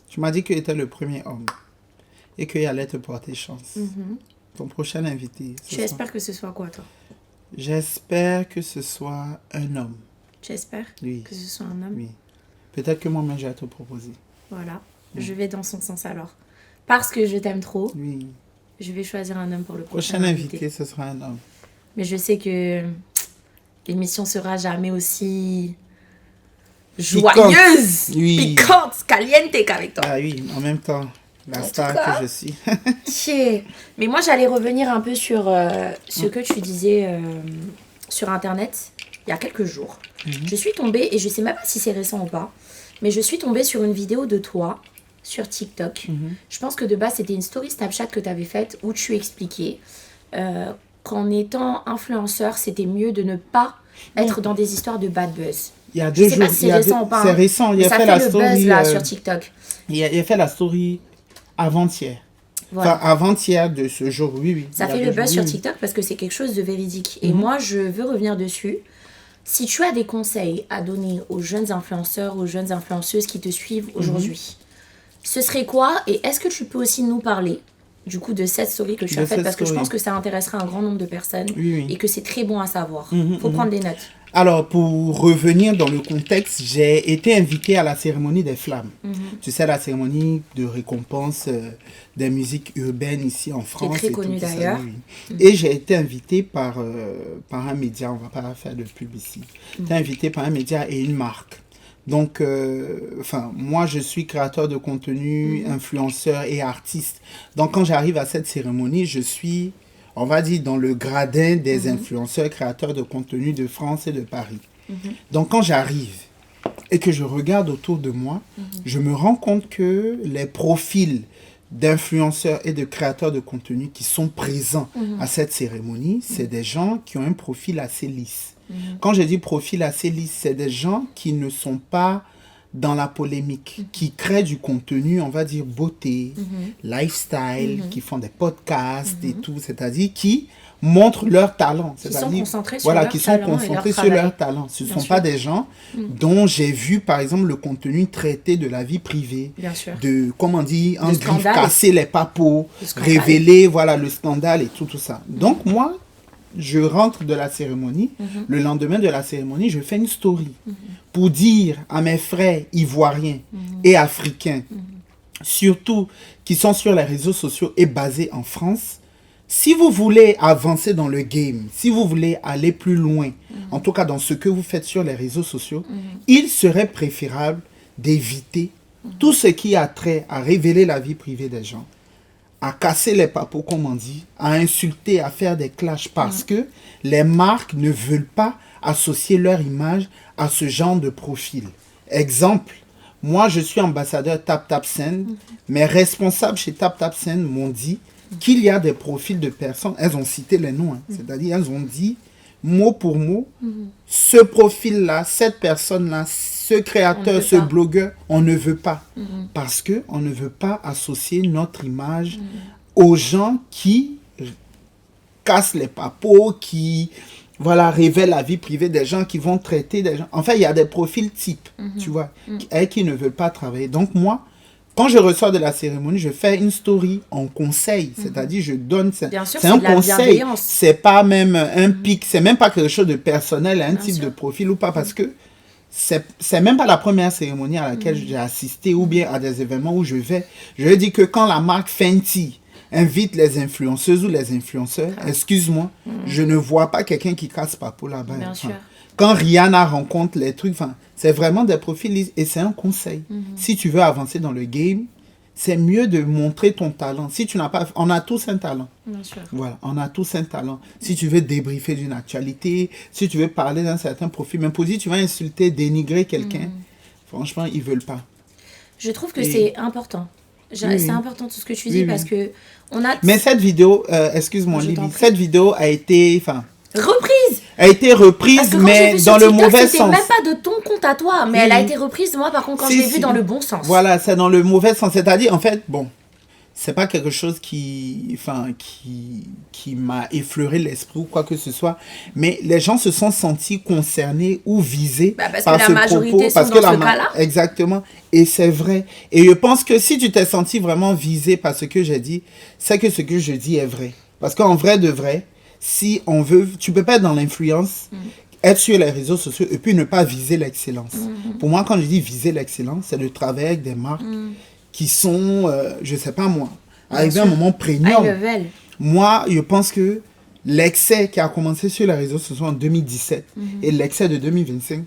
Tu m'as dit qu'il était le premier homme et qu'il allait te porter chance. Ton prochain invité. Tu espères que ce soit quoi, toi? J'espère que ce soit un homme. Tu espères Oui. que ce soit un homme? Oui. Peut-être que moi-même, je vais te proposer. Voilà. Je vais dans son sens alors. Parce que je t'aime trop, Oui. je vais choisir un homme pour le prochain Prochain invité. invité, ce sera un homme. Mais je sais que l'émission sera jamais aussi joyeuse, Oui. piquante, caliente qu'avec toi. Ah oui, en même temps, la En star tout cas. que je suis. Tiens. Mais moi, j'allais revenir un peu sur ce que tu disais sur Internet il y a quelques jours. Je suis tombée, et je sais même pas si c'est récent ou pas, mais je suis tombée sur une vidéo de toi sur TikTok. Je pense que de base, c'était une story Snapchat que tu avais faite où tu expliquais qu'en étant influenceur, c'était mieux de ne pas être dans des histoires de bad buzz. Il y a Je 2 sais jours. pas si c'est récent ou pas. C'est hein. récent. Il Mais a ça fait fait la le story. buzz là sur TikTok. Il a fait la story avant-hier. Voilà. Enfin, avant-hier de ce jour, oui, oui. Ça Il y a fait 2 le jours, buzz oui, sur oui. TikTok parce que c'est quelque chose de véridique. Et moi, je veux revenir dessus. Si tu as des conseils à donner aux jeunes influenceurs, aux jeunes influenceuses qui te suivent aujourd'hui, ce serait quoi? Et est-ce que tu peux aussi nous parler du coup de cette story que tu De as faite? cette Parce que je story. pense que ça intéresserait un grand nombre de personnes Oui, oui. et que c'est très bon à savoir. Faut prendre des notes. Alors, pour revenir dans le contexte, j'ai été invité à la cérémonie des flammes. Tu sais, la cérémonie de récompense des musiques urbaines ici en France. très et tout, connue tout ça, d'ailleurs. oui, oui. Et j'ai été invité par un média, on va pas faire de pub ici. J'ai été invité par un média et une marque. Donc, moi, je suis créateur de contenu, influenceur et artiste. Donc, quand j'arrive à cette cérémonie, je suis, on va dire, dans le gradin des influenceurs, créateurs de contenu de France et de Paris. Donc, quand j'arrive et que je regarde autour de moi, je me rends compte que les profils d'influenceurs et de créateurs de contenu qui sont présents à cette cérémonie, c'est des gens qui ont un profil assez lisse. Quand je dis profil assez lisse, c'est des gens qui ne sont pas dans la polémique, qui créent du contenu, on va dire beauté, lifestyle, qui font des podcasts et tout, c'est-à-dire qui montrent leur talent. Qui sont C'est-à-dire, concentrés sur voilà, leur qui sont talent et leur concentrés sur travail. leur talent. Ce ne Bien sont sûr. pas des gens dont j'ai vu, par exemple, le contenu traité de la vie privée, Bien sûr. de, comment on dit, en griffe, scandale. casser les papeaux, Le scandale. révéler, voilà, le scandale et tout ça. Donc, moi, je rentre de la cérémonie. Le lendemain de la cérémonie, je fais une story pour dire à mes frères ivoiriens et africains, surtout qui sont sur les réseaux sociaux et basés en France, si vous voulez avancer dans le game, si vous voulez aller plus loin, en tout cas dans ce que vous faites sur les réseaux sociaux, il serait préférable d'éviter tout ce qui a trait à révéler la vie privée des gens, à casser les papos, comme on dit, à insulter, à faire des clashs, parce que les marques ne veulent pas associer leur image à ce genre de profil. Exemple, moi je suis ambassadeur TapTapSend, mes responsables chez TapTapSend m'ont dit qu'il y a des profils de personnes, elles ont cité les noms, c'est-à-dire elles ont dit mot pour mot, ce profil-là, cette personne-là, ce créateur, ce blogueur, on ne veut pas. Parce qu'on ne veut pas associer notre image aux gens qui cassent les papos, qui révèlent la vie privée des gens, qui vont traiter des gens. Enfin, il y a des profils types, tu vois, et qui ne veulent pas travailler. Donc moi, quand je ressors de la cérémonie, je fais une story en conseil, c'est-à-dire je donne, Bien sûr, c'est un de la conseil, bienveillance. c'est pas même un pic, c'est même pas quelque chose de personnel, un type sûr. de profil ou pas, parce que c'est même pas la première cérémonie à laquelle j'ai assisté ou bien à des événements où je vais. Je dis que quand la marque Fenty invite les influenceuses ou les influenceurs, excuse-moi, je ne vois pas quelqu'un qui casse papo là-bas. Bien sûr. Quand Rihanna rencontre les trucs, c'est vraiment des profils et c'est un conseil. Si tu veux avancer dans le game, c'est mieux de montrer ton talent. Si tu n'as pas... On a tous un talent. Bien sûr. Voilà, on a tous un talent. Si tu veux débriefer d'une actualité, si tu veux parler d'un certain profil, même si tu vas insulter, dénigrer quelqu'un, franchement, ils ne veulent pas. Je trouve que c'est important. C'est important tout ce que tu dis parce que on a... Mais cette vidéo, excuse-moi Lily, cette vidéo a été... reprise mais dans le mauvais sens. C'était même pas de ton compte à toi, mais elle a été reprise, moi par contre, quand je l'ai vue dans le bon sens. Voilà, c'est dans le mauvais sens. C'est-à-dire, en fait, c'est pas quelque chose qui m'a effleuré l'esprit ou quoi que ce soit, mais les gens se sont sentis concernés ou visés parce par que ce la majorité propos. Parce que dans ce cas-là. Exactement. Et c'est vrai. Et je pense que si tu t'es senti vraiment visé par ce que j'ai dit, c'est que ce que je dis est vrai. Parce qu'en vrai de vrai, si on veut, tu peux pas être dans l'influence, être sur les réseaux sociaux et puis ne pas viser l'excellence. Pour moi, quand je dis viser l'excellence, c'est de travailler avec des marques qui sont, je sais pas moi, arriver à un moment premium. Moi, je pense que l'excès qui a commencé sur les réseaux sociaux en 2017 et l'excès de 2025,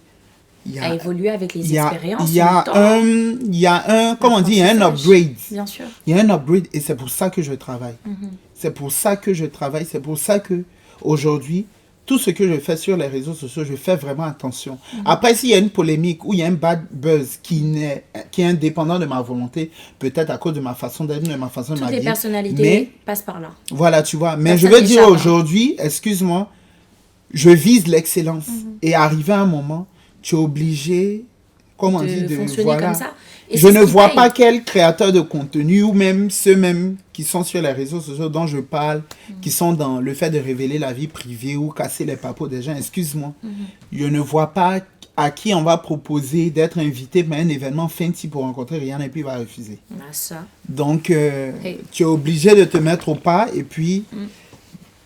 a évolué avec les expériences. Il y a un, comment on dit, il y a un upgrade. Bien sûr. Il y a un upgrade et c'est pour ça que je travaille. C'est pour ça que je travaille. C'est pour ça que aujourd'hui, tout ce que je fais sur les réseaux sociaux, je fais vraiment attention. Après, s'il y a une polémique ou il y a un bad buzz qui est indépendant de ma volonté, peut-être à cause de ma façon d'être, de ma façon de m'habiller. Toutes les personnalités passent par là. Voilà, tu vois. Mais je veux dire aujourd'hui, excuse-moi, je vise l'excellence. Et arrivé à un moment, tu es obligé, comment on dit, de fonctionner comme ça. Et je ne vois pas quel créateur de contenu ou même ceux-mêmes qui sont sur les réseaux sociaux dont je parle, qui sont dans le fait de révéler la vie privée ou casser les papos des gens, excuse-moi. Je ne vois pas à qui on va proposer d'être invité à un événement fancy pour rencontrer Rihanna et puis il va refuser. Donc, tu es obligé de te mettre au pas et puis,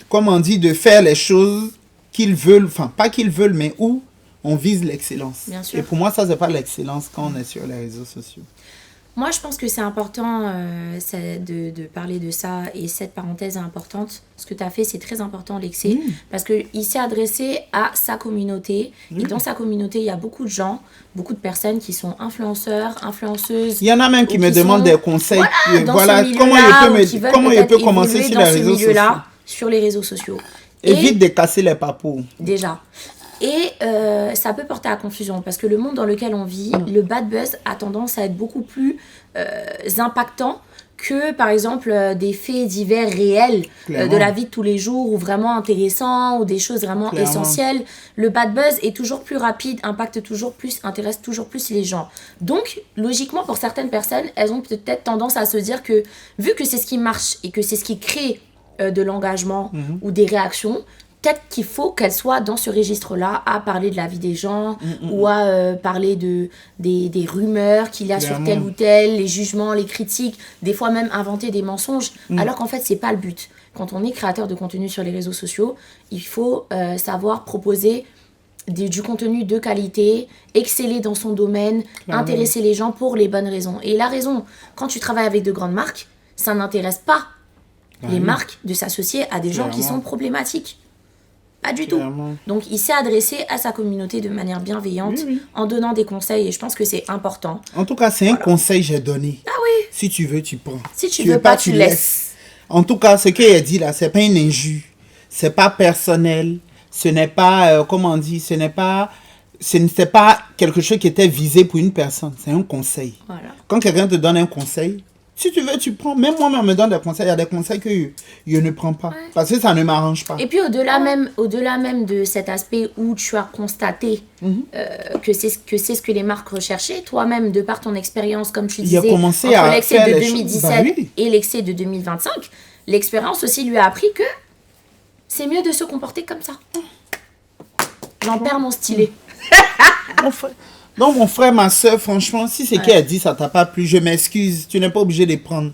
comme on dit, de faire les choses qu'ils veulent, enfin, pas qu'ils veulent, mais où on vise l'excellence. Et pour moi, ça, c'est pas l'excellence quand on est sur les réseaux sociaux. Moi, je pense que c'est important de parler de ça et cette parenthèse est importante. Ce que tu as fait, c'est très important, Lexé, parce qu'il s'est adressé à sa communauté. Et dans sa communauté, il y a beaucoup de gens, beaucoup de personnes qui sont influenceurs, influenceuses. Il y en a même qui me demandent des conseils. Voilà, comment je peux commencer sur les réseaux sociaux. Sur les réseaux sociaux. Évite de casser les papos. Déjà. Et ça peut porter à confusion parce que le monde dans lequel on vit, le bad buzz a tendance à être beaucoup plus impactant que par exemple des faits divers réels de la vie de tous les jours ou vraiment intéressants ou des choses vraiment essentielles. Le bad buzz est toujours plus rapide, impacte toujours plus, intéresse toujours plus les gens. Donc, logiquement, pour certaines personnes, elles ont peut-être tendance à se dire que vu que c'est ce qui marche et que c'est ce qui crée de l'engagement ou des réactions, peut-être qu'il faut qu'elle soit dans ce registre-là à parler de la vie des gens ou à parler des rumeurs qu'il y a sur tel ou tel, les jugements, les critiques, des fois même inventer des mensonges, alors qu'en fait, c'est pas le but. Quand on est créateur de contenu sur les réseaux sociaux, il faut savoir proposer du contenu de qualité, exceller dans son domaine, intéresser les gens pour les bonnes raisons. Et la raison, quand tu travailles avec de grandes marques, ça n'intéresse pas les marques de s'associer à des gens qui sont problématiques. Pas du tout. Donc, il s'est adressé à sa communauté de manière bienveillante en donnant des conseils et je pense que c'est important. En tout cas, c'est un conseil que j'ai donné. Ah oui. Si tu veux, tu prends. Si tu veux pas, tu laisses. En tout cas, ce qu'il a dit là, c'est pas une injure. C'est pas personnel. Ce n'est pas, comment on dit, ce n'était pas quelque chose qui était visé pour une personne. C'est un conseil. Voilà. Quand quelqu'un te donne un conseil, si tu veux, tu prends. Même moi-même, on me donne des conseils. Il y a des conseils que je ne prends pas. Parce que ça ne m'arrange pas. Et puis, au-delà même de cet aspect où tu as constaté que c'est ce que les marques recherchaient, toi-même, de par ton expérience, comme tu disais, entre l'excès de 2017 et l'excès de 2025, l'expérience aussi lui a appris que c'est mieux de se comporter comme ça. J'en perds mon stylet. Donc, mon frère, ma soeur, franchement, si c'est qu'elle a dit, ça t'a pas plu, je m'excuse, tu n'es pas obligé de les prendre.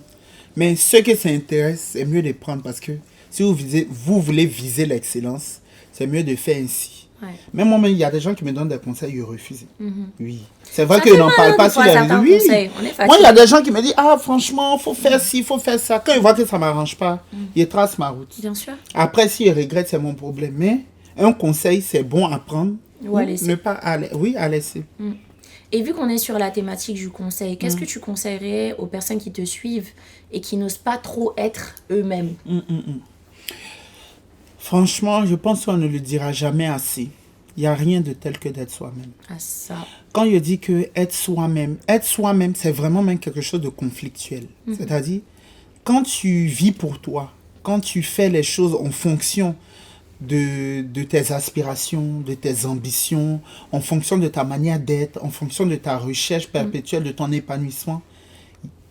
Mais ceux que ça intéresse, c'est mieux de les prendre parce que si vous voulez viser l'excellence, c'est mieux de faire ainsi. Ouais. Même moi, il y a des gens qui me donnent des conseils, ils refusent. Oui. C'est Ça vrai fait qu'ils n'en mal, parlent hein, pas des sur fois, les certains réseaux. Oui. conseils. On est Moi, il y fatigué. a des gens qui me disent, ah, franchement, il faut faire ci, il faut faire ça. Quand ils voient que ça ne m'arrange pas, ils tracent ma route. Bien sûr. Après, s'ils regrettent, c'est mon problème. Mais un conseil, c'est bon à prendre Ou à laisser. ne pas à laisser. Et vu qu'on est sur la thématique du conseil, qu'est-ce que tu conseillerais aux personnes qui te suivent et qui n'osent pas trop être eux-mêmes? Franchement, je pense qu'on ne le dira jamais assez. Il n'y a rien de tel que d'être soi-même. Ah, ça. Quand je dis que être soi-même, c'est vraiment même quelque chose de conflictuel. C'est-à-dire, quand tu vis pour toi, quand tu fais les choses en fonction de tes aspirations, de tes ambitions, en fonction de ta manière d'être, en fonction de ta recherche perpétuelle, de ton épanouissement,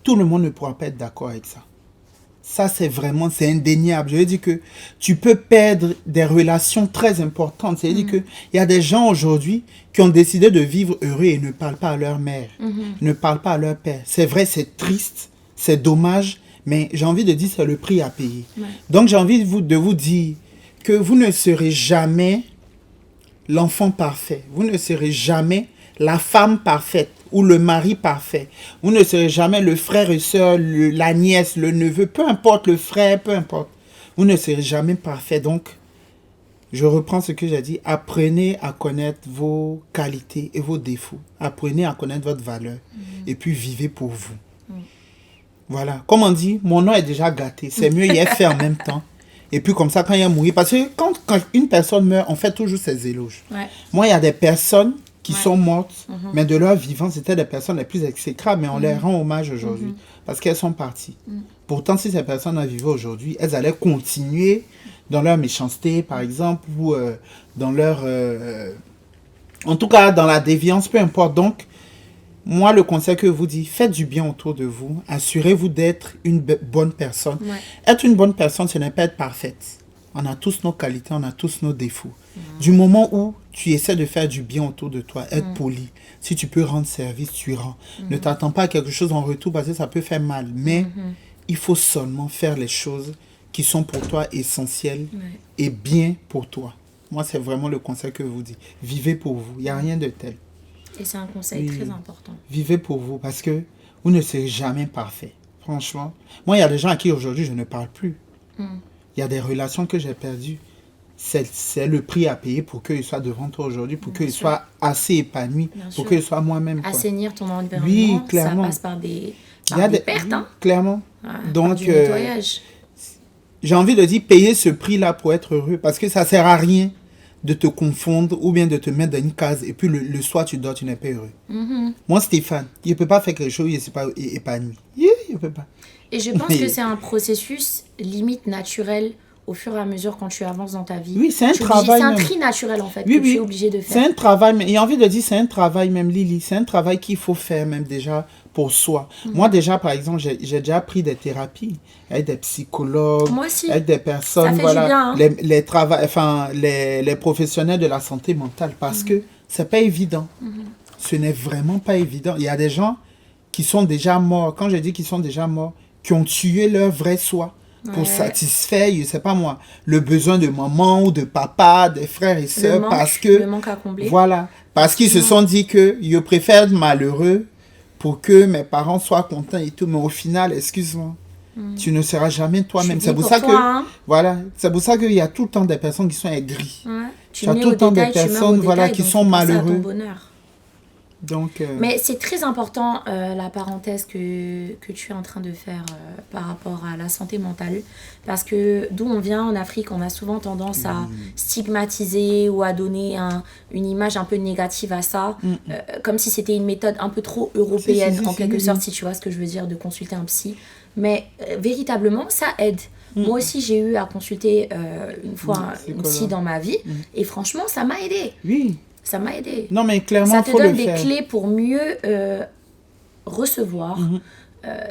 tout le monde ne pourra pas être d'accord avec ça. Ça, c'est indéniable. Je veux dire que tu peux perdre des relations très importantes. C'est-à-dire qu'il y a des gens aujourd'hui qui ont décidé de vivre heureux et ne parlent pas à leur mère, ne parlent pas à leur père. C'est vrai, c'est triste, c'est dommage, mais j'ai envie de dire que c'est le prix à payer. Ouais. Donc, j'ai envie de vous dire que vous ne serez jamais l'enfant parfait. Vous ne serez jamais la femme parfaite ou le mari parfait. Vous ne serez jamais le frère et soeur, la nièce, le neveu, peu importe, le frère, peu importe. Vous ne serez jamais parfait. Donc, je reprends ce que j'ai dit. Apprenez à connaître vos qualités et vos défauts. Apprenez à connaître votre valeur. Et puis, vivez pour vous. Voilà. Comme on dit, mon nom est déjà gâté. C'est mieux y être fait en même temps. Et puis, comme ça, quand il y a mourir. Parce que quand une personne meurt, on fait toujours ses éloges. Ouais. Moi, il y a des personnes qui sont mortes, mais de leur vivant, c'était des personnes les plus exécrables, mais on les rend hommage aujourd'hui, parce qu'elles sont parties. Pourtant, si ces personnes vivaient aujourd'hui, elles allaient continuer dans leur méchanceté, par exemple, ou dans leur... en tout cas, dans la déviance, peu importe. Donc, moi, le conseil que je vous dis, faites du bien autour de vous, assurez-vous d'être une bonne personne. Ouais. Être une bonne personne, ce n'est pas être parfaite. On a tous nos qualités, on a tous nos défauts. Du moment où tu essaies de faire du bien autour de toi, être poli, si tu peux rendre service, tu rends. Ne t'attends pas à quelque chose en retour parce que ça peut faire mal. Mais il faut seulement faire les choses qui sont pour toi essentielles et bien pour toi. Moi, c'est vraiment le conseil que je vous dis. Vivez pour vous. Il n'y a rien de tel. Et c'est un conseil très important. Vivez pour vous parce que vous ne serez jamais parfait. Franchement. Moi, il y a des gens à qui aujourd'hui je ne parle plus. Il y a des relations que j'ai perdues. C'est le prix à payer pour qu'ils soient devant toi aujourd'hui, pour qu'ils soient assez épanouis, pour qu'ils soient moi-même. Assainir ton environnement, oui, clairement. ça passe par des pertes. Oui, clairement. Donc, du nettoyage. J'ai envie de dire, payer ce prix-là pour être heureux, parce que ça ne sert à rien de te confondre ou bien de te mettre dans une case et puis le soir tu dors, tu n'es pas heureux. Moi, Stéphane, il ne peut pas faire quelque chose, il ne s'est pas épanoui. Il ne peut pas. Et je pense que c'est un processus limite naturel au fur et à mesure quand tu avances dans ta vie. Oui, c'est un travail. C'est un tri naturel en fait que tu es obligé de faire. C'est un travail, mais j'ai envie de dire, c'est un travail même, Lily, c'est un travail qu'il faut faire même déjà pour soi. Moi déjà, par exemple, j'ai déjà pris des thérapies avec des psychologues, moi aussi. avec des personnes, ça fait du bien, hein. les professionnels de la santé mentale, parce que c'est pas évident. Ce n'est vraiment pas évident. Il y a des gens qui sont déjà morts, quand je dis qu'ils sont déjà morts, qui ont tué leur vrai soi pour satisfaire, je sais pas moi, le besoin de maman ou de papa, des frères et sœurs, parce que... Le manque à combler. Voilà. Parce qu'ils se sont dit que je préfère être malheureux pour que mes parents soient contents et tout, mais au final, excuse-moi, tu ne seras jamais toi-même. C'est pour ça que... Voilà. C'est pour ça qu'il y a tout le temps des personnes qui sont aigries. Ouais. Il y a tout le temps des personnes qui sont malheureuses. Donc, mais c'est très important la parenthèse que tu es en train de faire par rapport à la santé mentale, parce que d'où on vient en Afrique, on a souvent tendance à stigmatiser ou à donner une image un peu négative à ça, comme si c'était une méthode un peu trop européenne en quelque sorte, si tu vois ce que je veux dire, de consulter un psy. Mais véritablement, ça aide. Moi aussi, j'ai eu à consulter une fois une psy dans ma vie, et franchement, ça m'a aidé. Oui. Ça m'a aidé. Non, mais clairement, ça te donne des clés pour mieux recevoir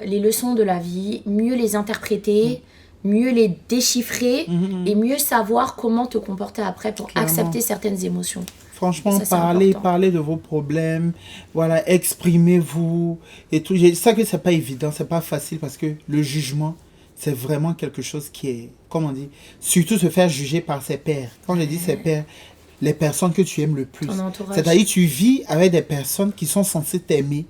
les leçons de la vie, mieux les interpréter, mieux les déchiffrer et mieux savoir comment te comporter après pour accepter certaines émotions. Franchement, parlez de vos problèmes, voilà, exprimez-vous et tout. Je sais que c'est pas évident, c'est pas facile parce que le jugement, c'est vraiment quelque chose qui est, comment on dit, surtout se faire juger par ses pairs. Quand je dis ses pairs, les personnes que tu aimes le plus. Ton entourage. C'est-à-dire tu vis avec des personnes qui sont censées t'aimer,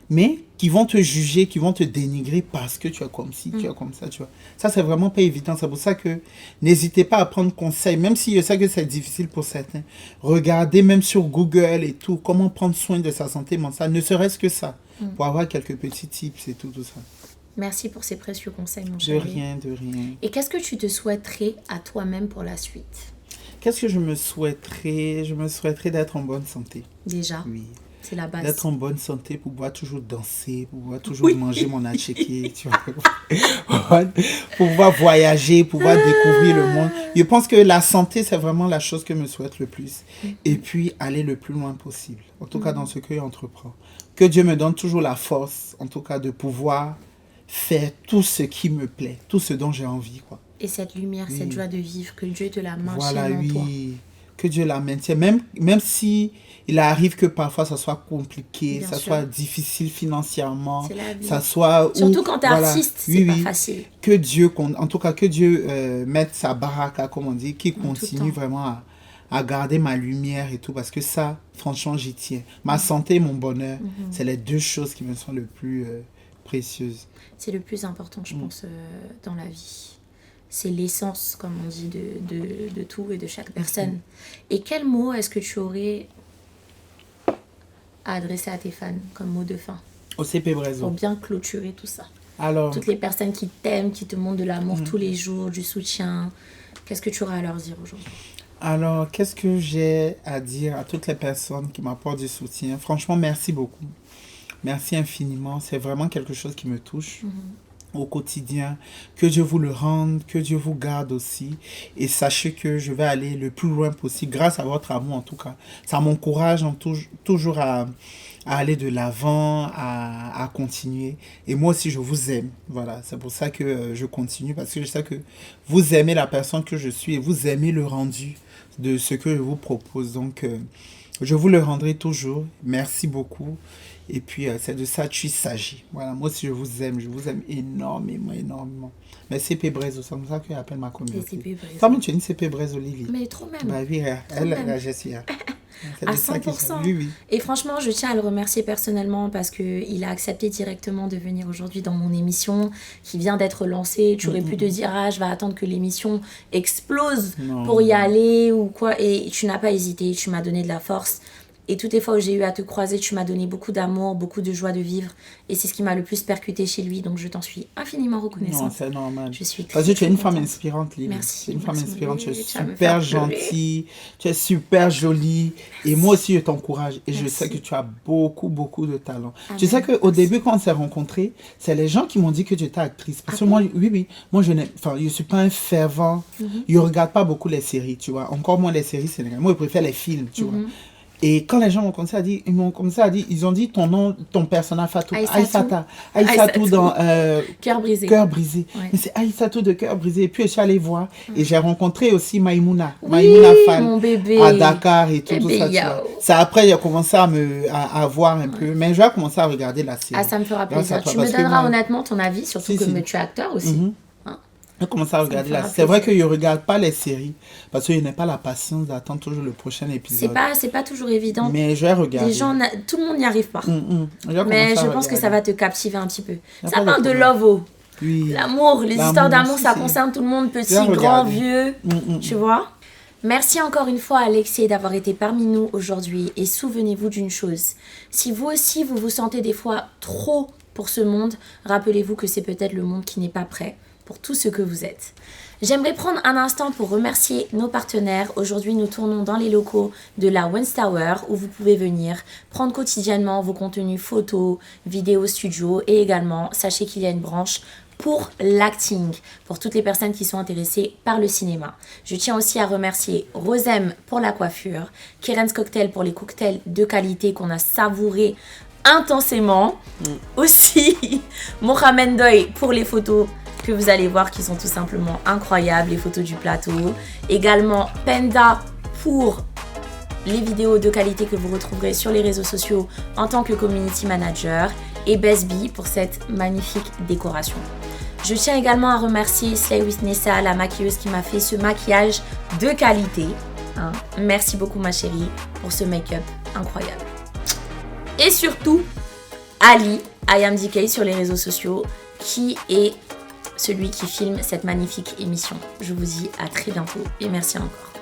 mais qui vont te juger, qui vont te dénigrer parce que tu es comme ci, tu es comme ça, tu vois. Ça, c'est vraiment pas évident. C'est pour ça que n'hésitez pas à prendre conseil, même si je sais que c'est difficile pour certains. Regardez même sur Google et tout, comment prendre soin de sa santé mentale, ne serait-ce que ça, pour avoir quelques petits tips et tout ça. Merci pour ces précieux conseils, mon De chéri. rien, de rien. Et qu'est-ce que tu te souhaiterais à toi-même pour la suite? Qu'est-ce que je me souhaiterais? Je me souhaiterais d'être en bonne santé. Déjà, Oui. c'est la base. D'être en bonne santé pour pouvoir toujours danser, pour pouvoir toujours manger mon atchéké, tu vois. Pour pouvoir voyager, pour pouvoir découvrir le monde. Je pense que la santé, c'est vraiment la chose que je me souhaite le plus. Et puis, aller le plus loin possible. En tout cas, dans ce que j'entreprends. Que Dieu me donne toujours la force, en tout cas, de pouvoir faire tout ce qui me plaît, tout ce dont j'ai envie, quoi. Et cette lumière, cette joie de vivre, que Dieu te la maintienne Voilà, en toi. oui. Que Dieu la maintienne. Même si il arrive que parfois ça soit compliqué, Bien ça sûr. soit difficile financièrement, C'est la vie. ça soit... Surtout quand t'es artiste, c'est Oui, pas oui. facile. Que Dieu, en tout cas, que Dieu mette sa baraka, comme on dit, qui tout continue temps. vraiment à garder ma lumière et tout, parce que ça, franchement, j'y tiens. Ma santé et mon bonheur, c'est les deux choses qui me sont le plus précieuses. C'est le plus important, je pense, dans la vie. C'est l'essence, comme on dit, de tout et de chaque personne. Et quel mot est-ce que tu aurais à adresser à tes fans comme mot de fin Au CP pour Brezo. bien clôturer tout ça? Alors, Toutes les personnes qui t'aiment, qui te montrent de l'amour tous les jours, du soutien, qu'est-ce que tu auras à leur dire aujourd'hui? Alors, qu'est-ce que j'ai à dire à toutes les personnes qui m'apportent du soutien? Franchement, merci beaucoup. Merci infiniment. C'est vraiment quelque chose qui me touche au quotidien. Que Dieu vous le rende, que Dieu vous garde aussi. Et sachez que je vais aller le plus loin possible, grâce à votre amour en tout cas. Ça m'encourage toujours à aller de l'avant, à continuer. Et moi aussi, je vous aime. Voilà, c'est pour ça que je continue, parce que je sais que vous aimez la personne que je suis et vous aimez le rendu de ce que je vous propose. Donc, je vous le rendrai toujours. Merci beaucoup. Et puis, c'est de ça qu'il s'agit. Voilà, moi aussi, je vous aime énormément, énormément. Mais CP Brezo, c'est comme ça que j'appelle ma communauté. CP Brezo. Toi, tu es une CP Brezo, Lily. Mais trop même. Bah oui, elle, même. la gestion. À 100%. Oui, oui. Et franchement, je tiens à le remercier personnellement parce qu'il a accepté directement de venir aujourd'hui dans mon émission qui vient d'être lancée. Tu aurais pu te dire, ah, je vais attendre que l'émission explose Non. pour y aller ou quoi. Et tu n'as pas hésité, tu m'as donné de la force. Et toutes les fois où j'ai eu à te croiser, tu m'as donné beaucoup d'amour, beaucoup de joie de vivre. Et c'est ce qui m'a le plus percuté chez lui. Donc je t'en suis infiniment reconnaissante. Non, c'est normal. Je suis Parce que tu es une très femme contente. inspirante, Lily. Merci, Tu es une femme merci, inspirante, tu es Lily, tu vas me super faire pleurer. gentille, tu es super jolie. Et moi aussi, je t'encourage. Et je Merci. sais que tu as beaucoup, beaucoup de talent. Amen. Tu sais qu'au début, quand on s'est rencontrés, c'est les gens qui m'ont dit que tu étais actrice. Parce que moi, oui, moi, je ne suis pas un fervent. Je ne regarde pas beaucoup les séries, tu vois. Encore moins les séries sénégalaises. Moi, je préfère les films, tu vois. Et quand les gens m'ont commencé à dire, ils ont dit ton nom, ton personnage Fatou, Aïssatou dans Cœur brisé. Cœur brisé. Ouais. Mais c'est Aïssatou de Cœur brisé. Et puis je suis allée voir et j'ai rencontré aussi Maïmouna Oui, Fall mon bébé. à Dakar et tout, Bébé ça. Tu Yao. vois. C'est après j'ai commencé à voir un peu, mais je vais commencer à regarder la série. Ah, ça me fera Grâce à plaisir. toi, Tu me parce que donneras moi, honnêtement ton avis, surtout Si, que si. tu es acteur aussi. J'ai commencé à regarder fera la série. C'est vrai que plaisir. je ne regarde pas les séries parce que je n'ai pas la patience d'attendre toujours le prochain épisode. C'est pas toujours évident. Mais je vais regarder. Les gens, tout le monde n'y arrive pas. Je vais Mais commencer à je pense que ça regarder. va te captiver un petit peu. Y a Ça pas de parle de problème. love, oh. Oui. L'amour, les L'amour, histoires d'amour, si, ça si. concerne tout le monde, petit, Viens grand, regarder. vieux, tu vois. Merci encore une fois Alexis d'avoir été parmi nous aujourd'hui et souvenez-vous d'une chose. Si vous aussi vous vous sentez des fois trop pour ce monde, rappelez-vous que c'est peut-être le monde qui n'est pas prêt pour tout ce que vous êtes. J'aimerais prendre un instant pour remercier nos partenaires. Aujourd'hui, nous tournons dans les locaux de la Wednesday Tower où vous pouvez venir prendre quotidiennement vos contenus photos, vidéos studio et également, sachez qu'il y a une branche pour l'acting, pour toutes les personnes qui sont intéressées par le cinéma. Je tiens aussi à remercier Rosem pour la coiffure, Keren's Cocktail pour les cocktails de qualité qu'on a savourés intensément, aussi Mohamed Doy pour les photos que vous allez voir qui sont tout simplement incroyables, les photos du plateau. Également Penda pour les vidéos de qualité que vous retrouverez sur les réseaux sociaux en tant que community manager et Besby pour cette magnifique décoration. Je tiens également à remercier Slay with Nessa, la maquilleuse qui m'a fait ce maquillage de qualité. Hein. Merci beaucoup ma chérie pour ce make-up incroyable. Et surtout, Ali, IamDK sur les réseaux sociaux, qui est celui qui filme cette magnifique émission. Je vous dis à très bientôt et merci encore.